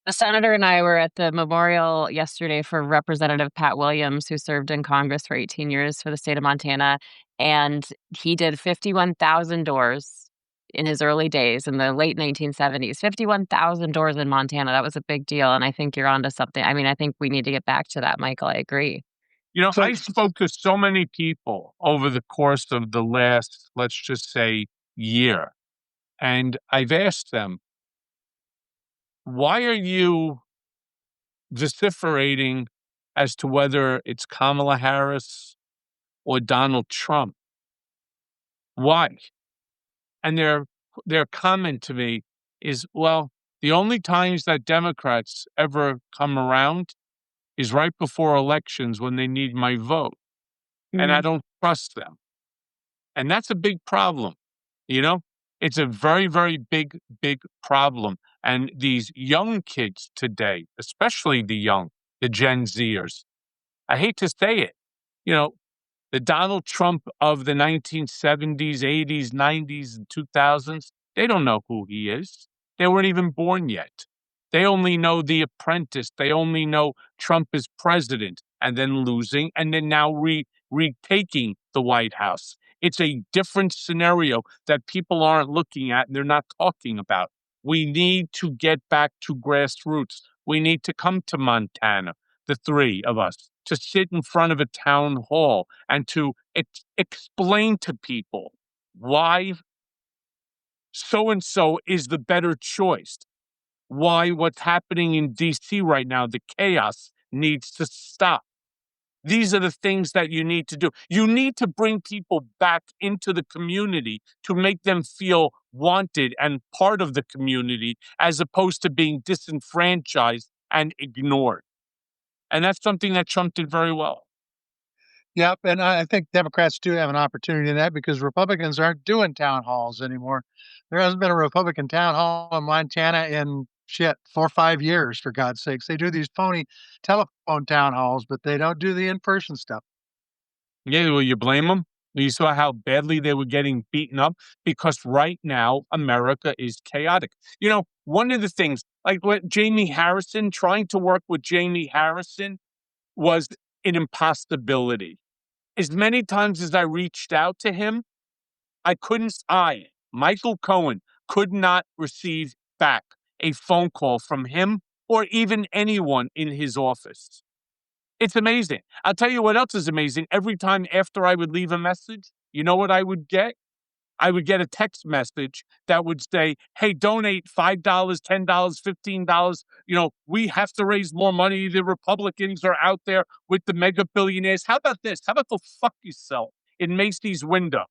The senator and I were at the memorial yesterday for Representative Pat Williams, who served in Congress for 18 years for the state of Montana, and he did 51,000 doors in his early days in the late 1970s. 51,000 doors in Montana, that was a big deal, and I think you're onto something. I mean, I think we need to get back to that, Michael, I agree. So I spoke to so many people over the course of the last, let's just say, year, and I've asked them, why are you vociferating as to whether it's Kamala Harris or Donald Trump? Why? And their comment to me is, well, the only times that Democrats ever come around is right before elections when they need my vote, and I Mhm. don't trust them. And that's a big problem, you know? It's a very, very big, big problem. And these young kids today, especially the Gen Zers, I hate to say it, you know, the Donald Trump of the 1970s, 80s, 90s, and 2000s, they don't know who he is. They weren't even born yet. They only know The Apprentice. They only know Trump is president and then losing and then now retaking the White House. It's a different scenario that people aren't looking at and they're not talking about. We need to get back to grassroots. We need to come to Montana, the three of us, to sit in front of a town hall and to explain to people why so and so is the better choice, why what's happening in DC right now, the chaos, needs to stop. These are the things that you need to do. You need to bring people back into the community to make them feel wanted and part of the community as opposed to being disenfranchised and ignored. And that's something that Trump did very well. Yep, and I think Democrats do have an opportunity in that because Republicans aren't doing town halls anymore. There hasn't been a Republican town hall in Montana in shit 4 or 5 years, for God's sakes. They do these phony telephone town halls, but they don't do the in-person stuff. Yeah, will you blame them? You saw how badly they were getting beaten up because right now America is chaotic. One of the things, like what Jamie Harrison, trying to work with Jamie Harrison was an impossibility. As many times as I reached out to him, Michael Cohen, could not receive back a phone call from him or even anyone in his office. It's amazing. I'll tell you what else is amazing. Every time after I would leave a message, you know what I would get? I would get a text message that would say, "Hey, donate $5, $10, $15. We have to raise more money. The Republicans are out there with the mega billionaires. How about this? How about go fuck yourself in Macy's window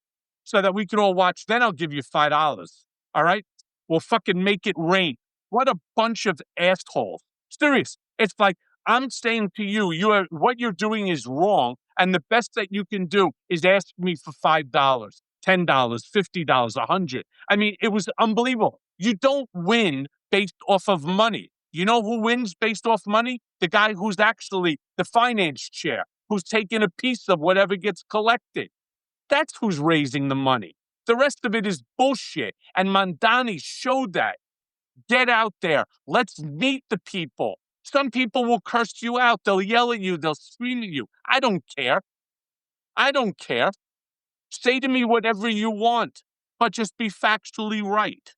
so that we can all watch? Then I'll give you $5. All right? We'll fucking make it rain." What a bunch of assholes. Serious. It's like, I'm saying to you, what you're doing is wrong. And the best that you can do is ask me for $5. $10, $50, 100. I mean, it was unbelievable. You don't win based off of money. You know who wins based off money? The guy who's actually the finance chair, who's taking a piece of whatever gets collected. That's who's raising the money. The rest of it is bullshit. And Mandani showed that. Get out there. Let's meet the people. Some people will curse you out. They'll yell at you. They'll scream at you. I don't care. I don't care. Say to me whatever you want, but just be factually right.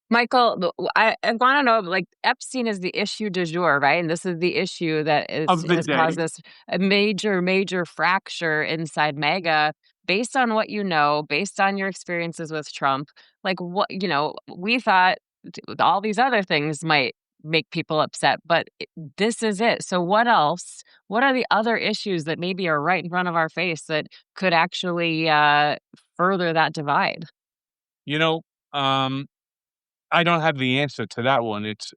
Michael, I want to know, like, Epstein is the issue du jour, right? And this is the issue that Of the has caused day. this a major fracture inside MAGA. Based on what you know, based on your experiences with Trump, like, what, we thought all these other things might make people upset, but this is it. So what else? What are the other issues that maybe are right in front of our face that could actually further that divide? You know, um, I don't have the answer to that one. It's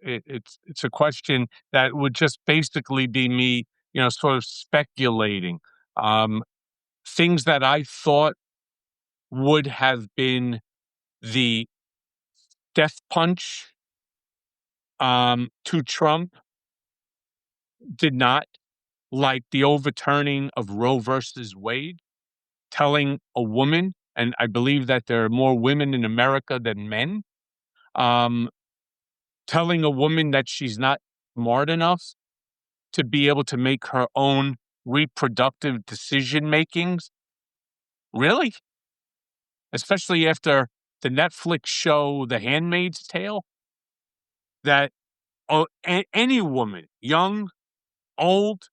a question that would just basically be me, sort of speculating. Um, Things that I thought would have been the death punch to Trump did not, like the overturning of Roe versus Wade, telling a woman, and I believe that there are more women in America than men, um, telling a woman that she's not smart enough to be able to make her own reproductive decision makings. Really? Especially after the Netflix show The Handmaid's Tale, that any woman, young, old,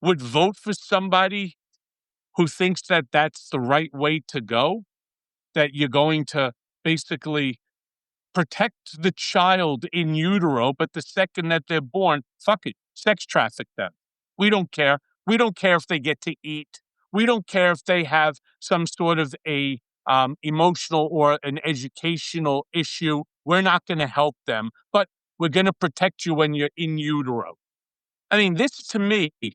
would vote for somebody who thinks that that's the right way to go, that you're going to basically protect the child in utero, but the second that they're born, fuck it, sex traffic them. We don't care. We don't care if they get to eat. We don't care if they have some sort of a emotional or an educational issue. We're not going to help them, but we're going to protect you when you're in utero. I mean, this to me, it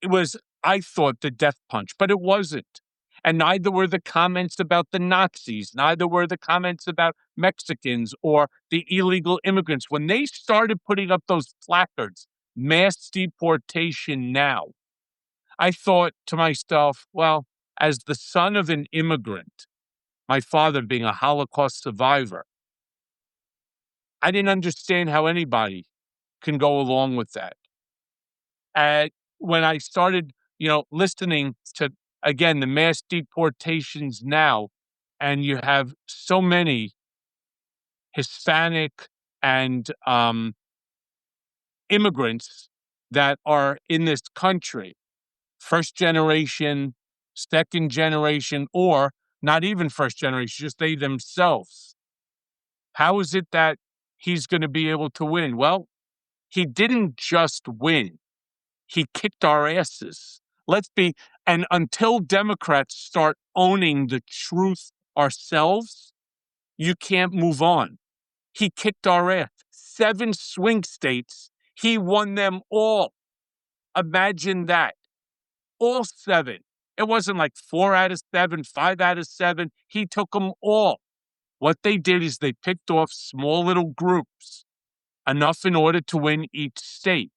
was, I thought, the death punch, but it wasn't. And neither were the comments about the Nazis, neither were the comments about Mexicans or the illegal immigrants. When they started putting up those placards, mass deportation now, I thought to myself, well, as the son of an immigrant, my father being a Holocaust survivor, I didn't understand how anybody can go along with that. When I started, listening to, again, the mass deportations now, and you have so many Hispanic and immigrants that are in this country, first generation, second generation, or not even first generation, just they themselves. How is it that he's going to be able to win? Well, he didn't just win. He kicked our asses. And until Democrats start owning the truth ourselves, you can't move on. He kicked our ass. 7 swing states, he won them all. Imagine that. All 7. It wasn't like 4 out of 7, 5 out of 7. He took them all. What they did is they picked off small little groups, enough in order to win each state.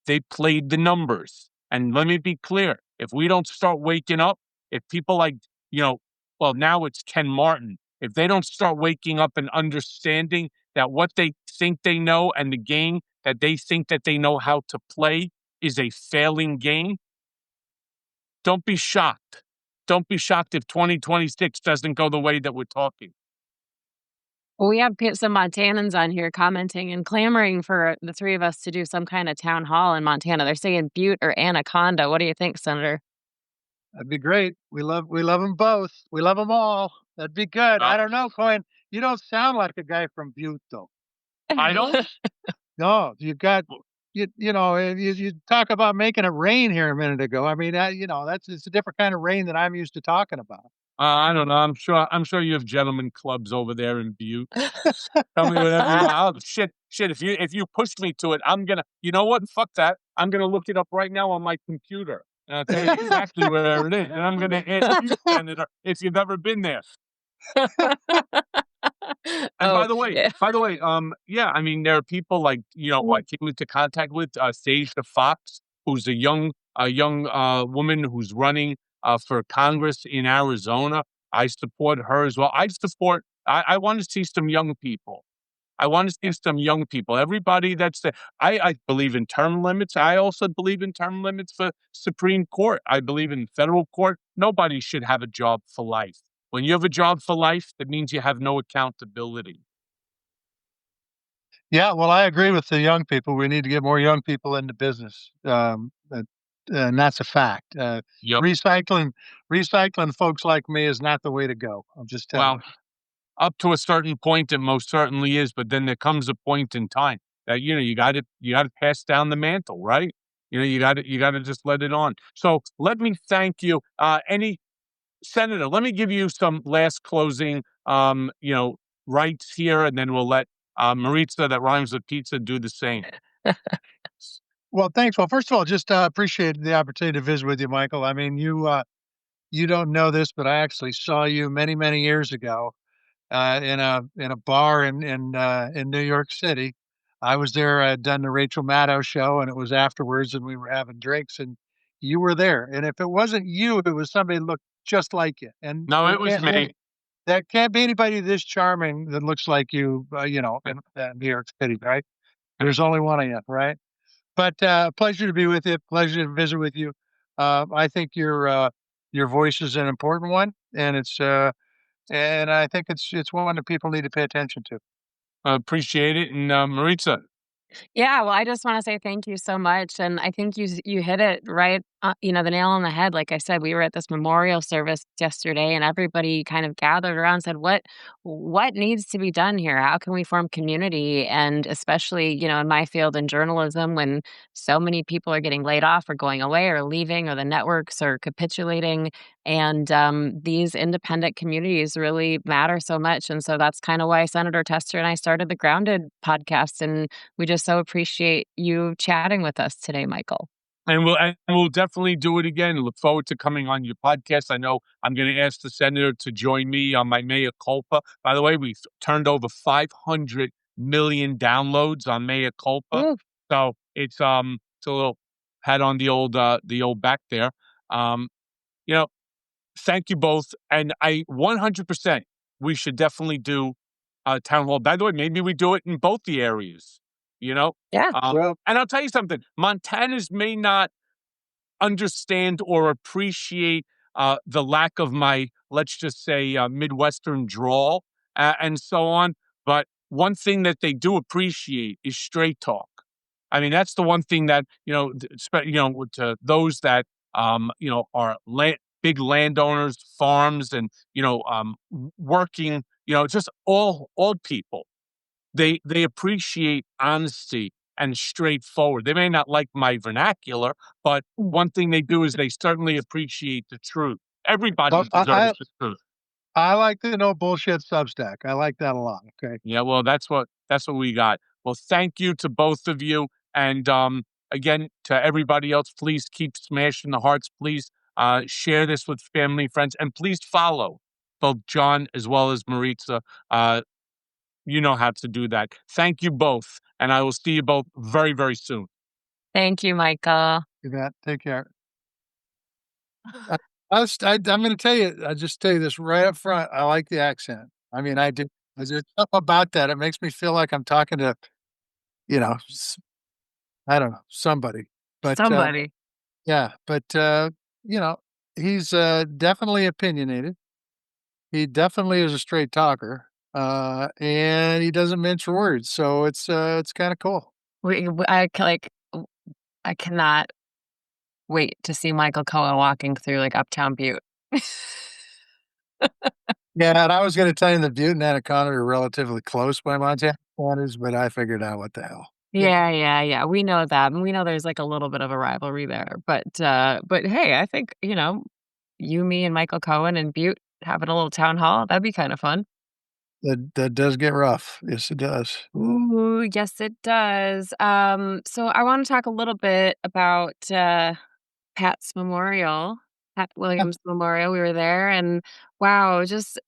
They played the numbers. And let me be clear, if we don't start waking up, if people like, you know, well, now it's Ken Martin, if they don't start waking up and understanding that what they think they know and the game that they think that they know how to play is a failing game, don't be shocked. Don't be shocked if 2026 doesn't go the way that we're talking. Well, we have some Montanans on here commenting and clamoring for the 3 of us to do some kinda town hall in Montana. They're saying Butte or Anaconda. What do you think, Senator? That'd be great. We love them both. We love them all. That'd be good. Uh, I don't know, Cohen. You don't sound like a guy from Butte, though. I don't. No, you got you talk about making it rain here a minute ago. I mean, that's it's a different kind of rain than I'm used to talking about. I don't know. I'm sure you have gentlemen clubs over there in Butte. Tell me whatever you want. Oh, shit. If you push me to it, I'm gonna. You know what? Fuck that. I'm gonna look it up right now on my computer, and I'll tell you exactly where it is. And I'm gonna ask you, Senator, if you've ever been there. And Oh, by the way, yeah. yeah, I mean, there are people like, I came into contact with, Sage the Fox, who's a young woman who's running, for Congress in Arizona. I support her as well. I want to see some young people. I want to see some young people. Everybody that's the, I believe in term limits. I also believe in term limits for Supreme Court. I believe in federal court. Nobody should have a job for life. When you have a job for life, that means you have no accountability. Yeah, well, I agree with the young people. We need to get more young people into business. And that's a fact. Yep. Recycling folks like me is not the way to go. I'm just telling Well, you. up to a certain point, it most certainly is, but then there comes a point in time that you got to pass down the mantle, right? You got to just let it on. So let me thank you. Any Senator, let me give you some last closing, rights here, and then we'll let Maritza, that rhymes with pizza, do the same. Well, thanks. Well, first of all, just appreciate the opportunity to visit with you, Michael. I mean, you don't know this, but I actually saw you many, many years ago in a bar in New York City. I was there. I had done the Rachel Maddow show, and it was afterwards, and we were having drinks, and you were there. And if it wasn't you, it was somebody that looked just like you. And No, it was me. there can't be anybody this charming that looks like you. In New York City, right? There's only one of you, right? But pleasure to be with you. Pleasure to visit with you. I think your voice is an important one, and I think it's one that people need to pay attention to. I appreciate it. And Maritza, Yeah, well, I just wanna say thank you so much, and I think you hit it right, the nail on the head. Like I said, we were at this memorial service yesterday, and everybody kind of gathered around and said, "What needs to be done here? How can we form community?" And especially, in my field in journalism, when so many people are getting laid off or going away or leaving or the networks are capitulating, and, these independent communities really matter so much, and so that's kinda why Senator Tester and I started the Grounded podcast, and we just so appreciate you chatting with us today, Michael. and we'll definitely do it again. Look forward to coming on your podcast. I know I'm going to ask the senator to join me on my mea culpa. By the way, we've turned over 500 million downloads on mea culpa, Ooh, so it's a little pat on the old back there. Um, you know, thank you both, and I 100%. We should definitely do a town hall. By the way, maybe we do it in both the areas. You know, yeah. Well, and I'll tell you something. Montanans may not understand or appreciate the lack of my, let's just say, Midwestern drawl, and so on. But one thing that they do appreciate is straight talk. I mean, that's the one thing that to those that are big landowners, farms, and working. Just all old people. They appreciate honesty and straightforward. They may not like my vernacular, but one thing they do is they certainly appreciate the truth. Everybody well, deserves the truth. I like the no bullshit Substack. I like that a lot. Okay. Yeah, well, that's what we got. Well, thank you to both of you, and again to everybody else. Please keep smashing the hearts. Please share this with family, friends, and please follow both John as well as Maritza. Uh, you know how to do that. Thank you both, and I will see you both very, very soon. Thank you, Michael. You bet. Take care. I'm gonna tell you, I just tell you this right up front, I like the accent. I mean, I do. There's something about that, it makes me feel like I'm talking to, you know, I don't know, somebody. But, Somebody. yeah, but, you know, he's, definitely opinionated. He definitely is a straight talker, and he doesn't mince words, so it's kinda cool. I cannot wait to see Michael Cohen walking through, like, Uptown Butte. Yeah, and I was gonna tell you the Butte and Anaconda are relatively close by Montana standards, but I figured out what the hell, you know? Yeah, yeah, yeah, we know that, and we know there's, like, a little bit of a rivalry there, but hey, I think, you, me, and Michael Cohen and Butte having a little town hall, that'd be kinda fun. That does get rough. Yes, it does. Ooh, yes, it does. So I wanna talk a little bit about, Pat's memorial, Pat Williams Memorial. We were there, and wow, just,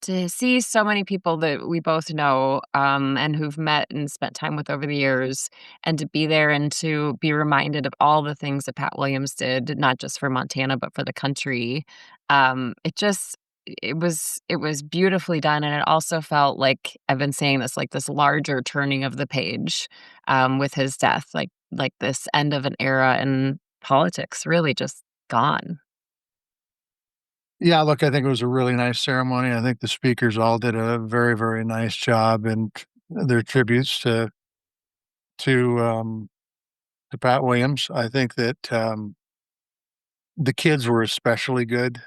to see so many people that we both know, and who've met and spent time with over the years, and to be there and to be reminded of all the things that Pat Williams did, not just for Montana, but for the country. It was beautifully done, and it also felt like I've been saying this, like this larger turning of the page, with his death, like this end of an era in politics, really just gone. Yeah, look, I think it was a really nice ceremony. I think the speakers all did a very, very nice job and their tributes to, um, to Pat Williams. I think that, the kids were especially good.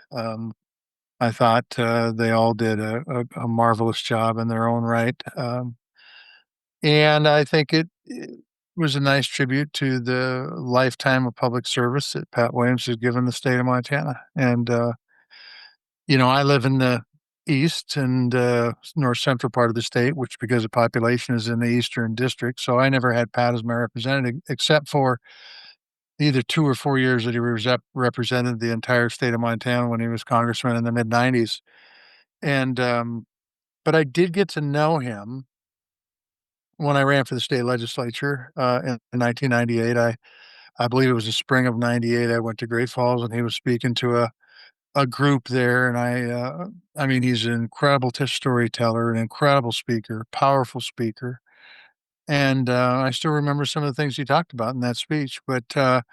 I thought, they all did a marvelous job in their own right. And I think it was a nice tribute to the lifetime of public service that Pat Williams has given the state of Montana. And, I live in the east and north central part of the state, which because of population is in the eastern district. So I never had Pat as my representative, except for either 2 or 4 years that he represented the entire state of Montana when he was congressman in the mid '90s. And but I did get to know him when I ran for the state legislature in 1998. I believe it was the spring of '98. I went to Great Falls and he was speaking to a group there, and I mean, he's an incredible storyteller, an incredible speaker, powerful speaker, and, I still remember some of the things he talked about in that speech, but then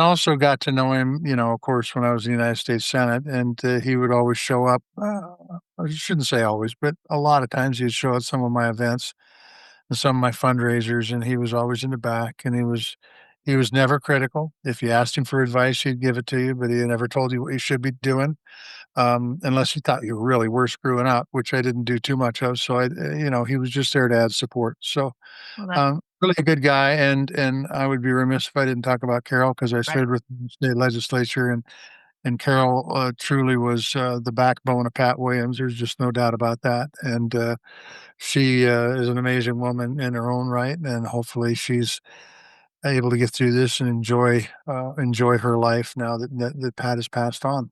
also got to know him, of course, when I was in the United States Senate, and, he would always show up, I shouldn't say always, but a lot of times he'd show at some of my events and some of my fundraisers, and he was always in the back, and he was never critical. If you asked him for advice, he'd give it to you, but he never told you what you should be doing, unless he thought you really were screwing up, which I didn't do too much of. So he was just there to add support. So, Well, that's really a good guy, and I would be remiss if I didn't talk about Carol because I right. served with the state legislature, and Carol truly was the backbone of Pat Williams. There's just no doubt about that, and she is an amazing woman in her own right, and hopefully she's able to get through this and enjoy her life now that Pat has passed on.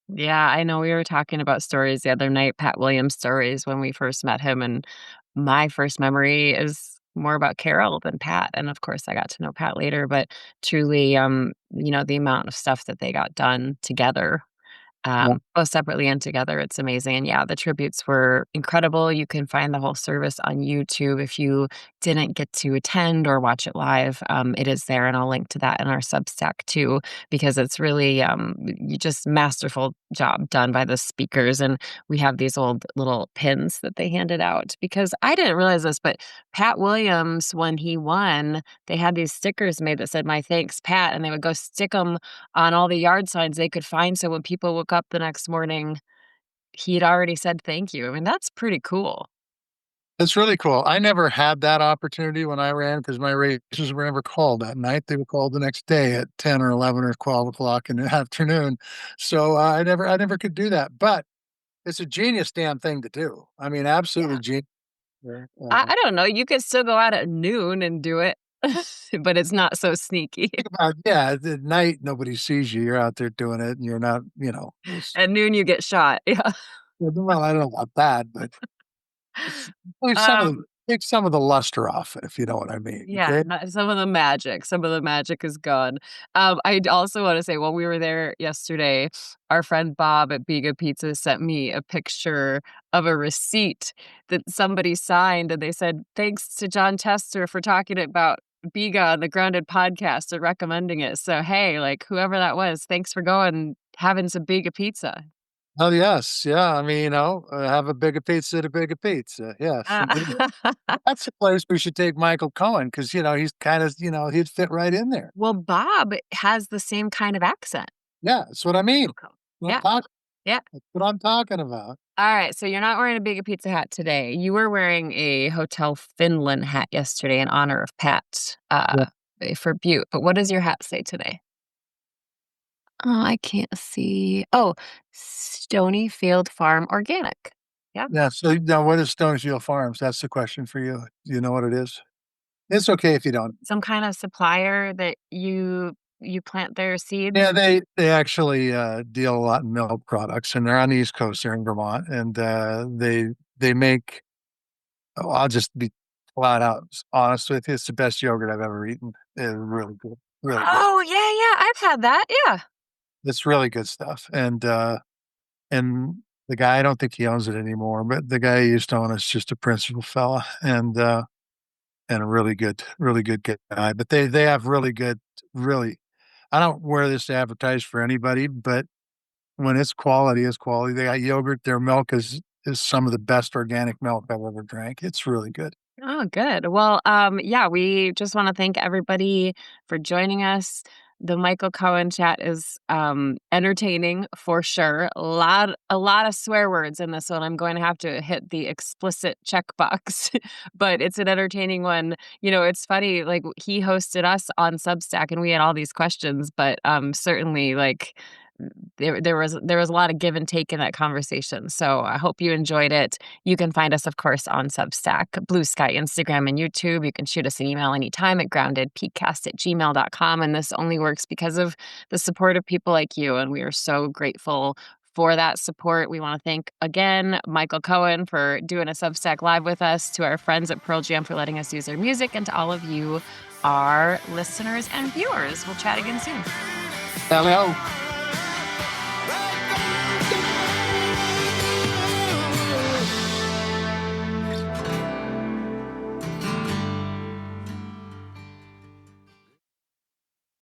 Yeah, I know we were talking about stories the other night, Pat Williams stories when we first met him, and my first memory is more about Carol than Pat, and of course, I got to know Pat later, but truly, the amount of stuff that they got done together, both separately and together, it's amazing, and yeah, the tributes were incredible. You can find the whole service on YouTube if you didn't get to attend or watch it live, it is there, and I'll link to that in our Substack too, because it's really, you just masterful job done by the speakers, and we have these old little pins that they handed out, because I didn't realize this, but Pat Williams, when he won, they had these stickers made that said, "My thanks, Pat," and they would go stick them on all the yard signs they could find, so when people woke up the next morning, he'd already said thank you. I mean, that's pretty cool. It's really cool. I never had that opportunity when I ran because my races were never called that night. They were called the next day at 10 or 11 or 12 o'clock in the afternoon. So I never could do that. But it's a genius damn thing to do. I mean, absolutely Yeah. genius. Yeah, I don't know, you could still go out at noon and do it, but it's not so sneaky. think about yeah, at night nobody sees you. You're out there doing it, and you're not. At noon, you get shot, yeah. Well, I don't know about that, but it's, some of Um, them. Take some of the luster off it, if you know what I mean, Yeah, okay? some of the magic is gone. I also wanna say while we were there yesterday, our friend Bob at Biga Pizza sent me a picture of a receipt that somebody signed, and they said, "Thanks to John Tester for talking about Biga on the Grounded podcast and recommending it." So, hey, like, whoever that was, thanks for going having some Biga Pizza. Oh, yes, yeah, I mean, have a bigger pizza at a bigger pizza, yes, Uh, that's the place we should take Michael Cohen because he's kinda he'd fit right in there. well, Bob has the same kind of accent. Yeah, that's what I mean. Okay. What I'm Yeah, talking yeah. That's what I'm talking about. Alright, so you're not wearing a Big Pizza hat today. You were wearing a Hotel Finland hat yesterday in honor of Pat, Yeah, for Butte, but what does your hat say today? Oh, I can't see. Oh, Stonyfield Farm Organic. Yeah, yeah, so now what is Stonesville Farms? That's the question for you. Do you know what it is? It's okay if you don't. some kind of supplier that you plant their seeds? Yeah, they actually, deal a lot in milk products, and they're on the East Coast, they're in Vermont, and, they make I'll just be flat out honest with you, it's the best yogurt I've ever eaten. It's really good, really good. Oh, yeah, yeah, I've had that, yeah. It's really good stuff, and the guy I don't think he owns it anymore, but the guy who used to own it's just a principal fella, and a really good guy, but they have really good really I don't wear this to advertise for anybody, but when it's quality, it's quality. They got yogurt, their milk is some of the best organic milk I've ever drank. It's really good. Oh, good. Well, yeah, we just want to thank everybody for joining us. The Michael Cohen chat is entertaining for sure. A lot of swear words in this one. I'm going to have to hit the explicit checkbox, but it's an entertaining one. You know, it's funny. Like he hosted us on Substack, and we had all these questions, but certainly like there was a lot of give and take in that conversation. So I hope you enjoyed it. You can find us, of course, on Substack, Blue Sky, Instagram, and YouTube. You can shoot us an email anytime at groundedpcast@gmail.com. And this only works because of the support of people like you. And we are so grateful for that support. We want to thank again Michael Cohen for doing a Substack live with us, to our friends at Pearl Jam for letting us use their music, and to all of you, our listeners and viewers. We'll chat again soon. Hello.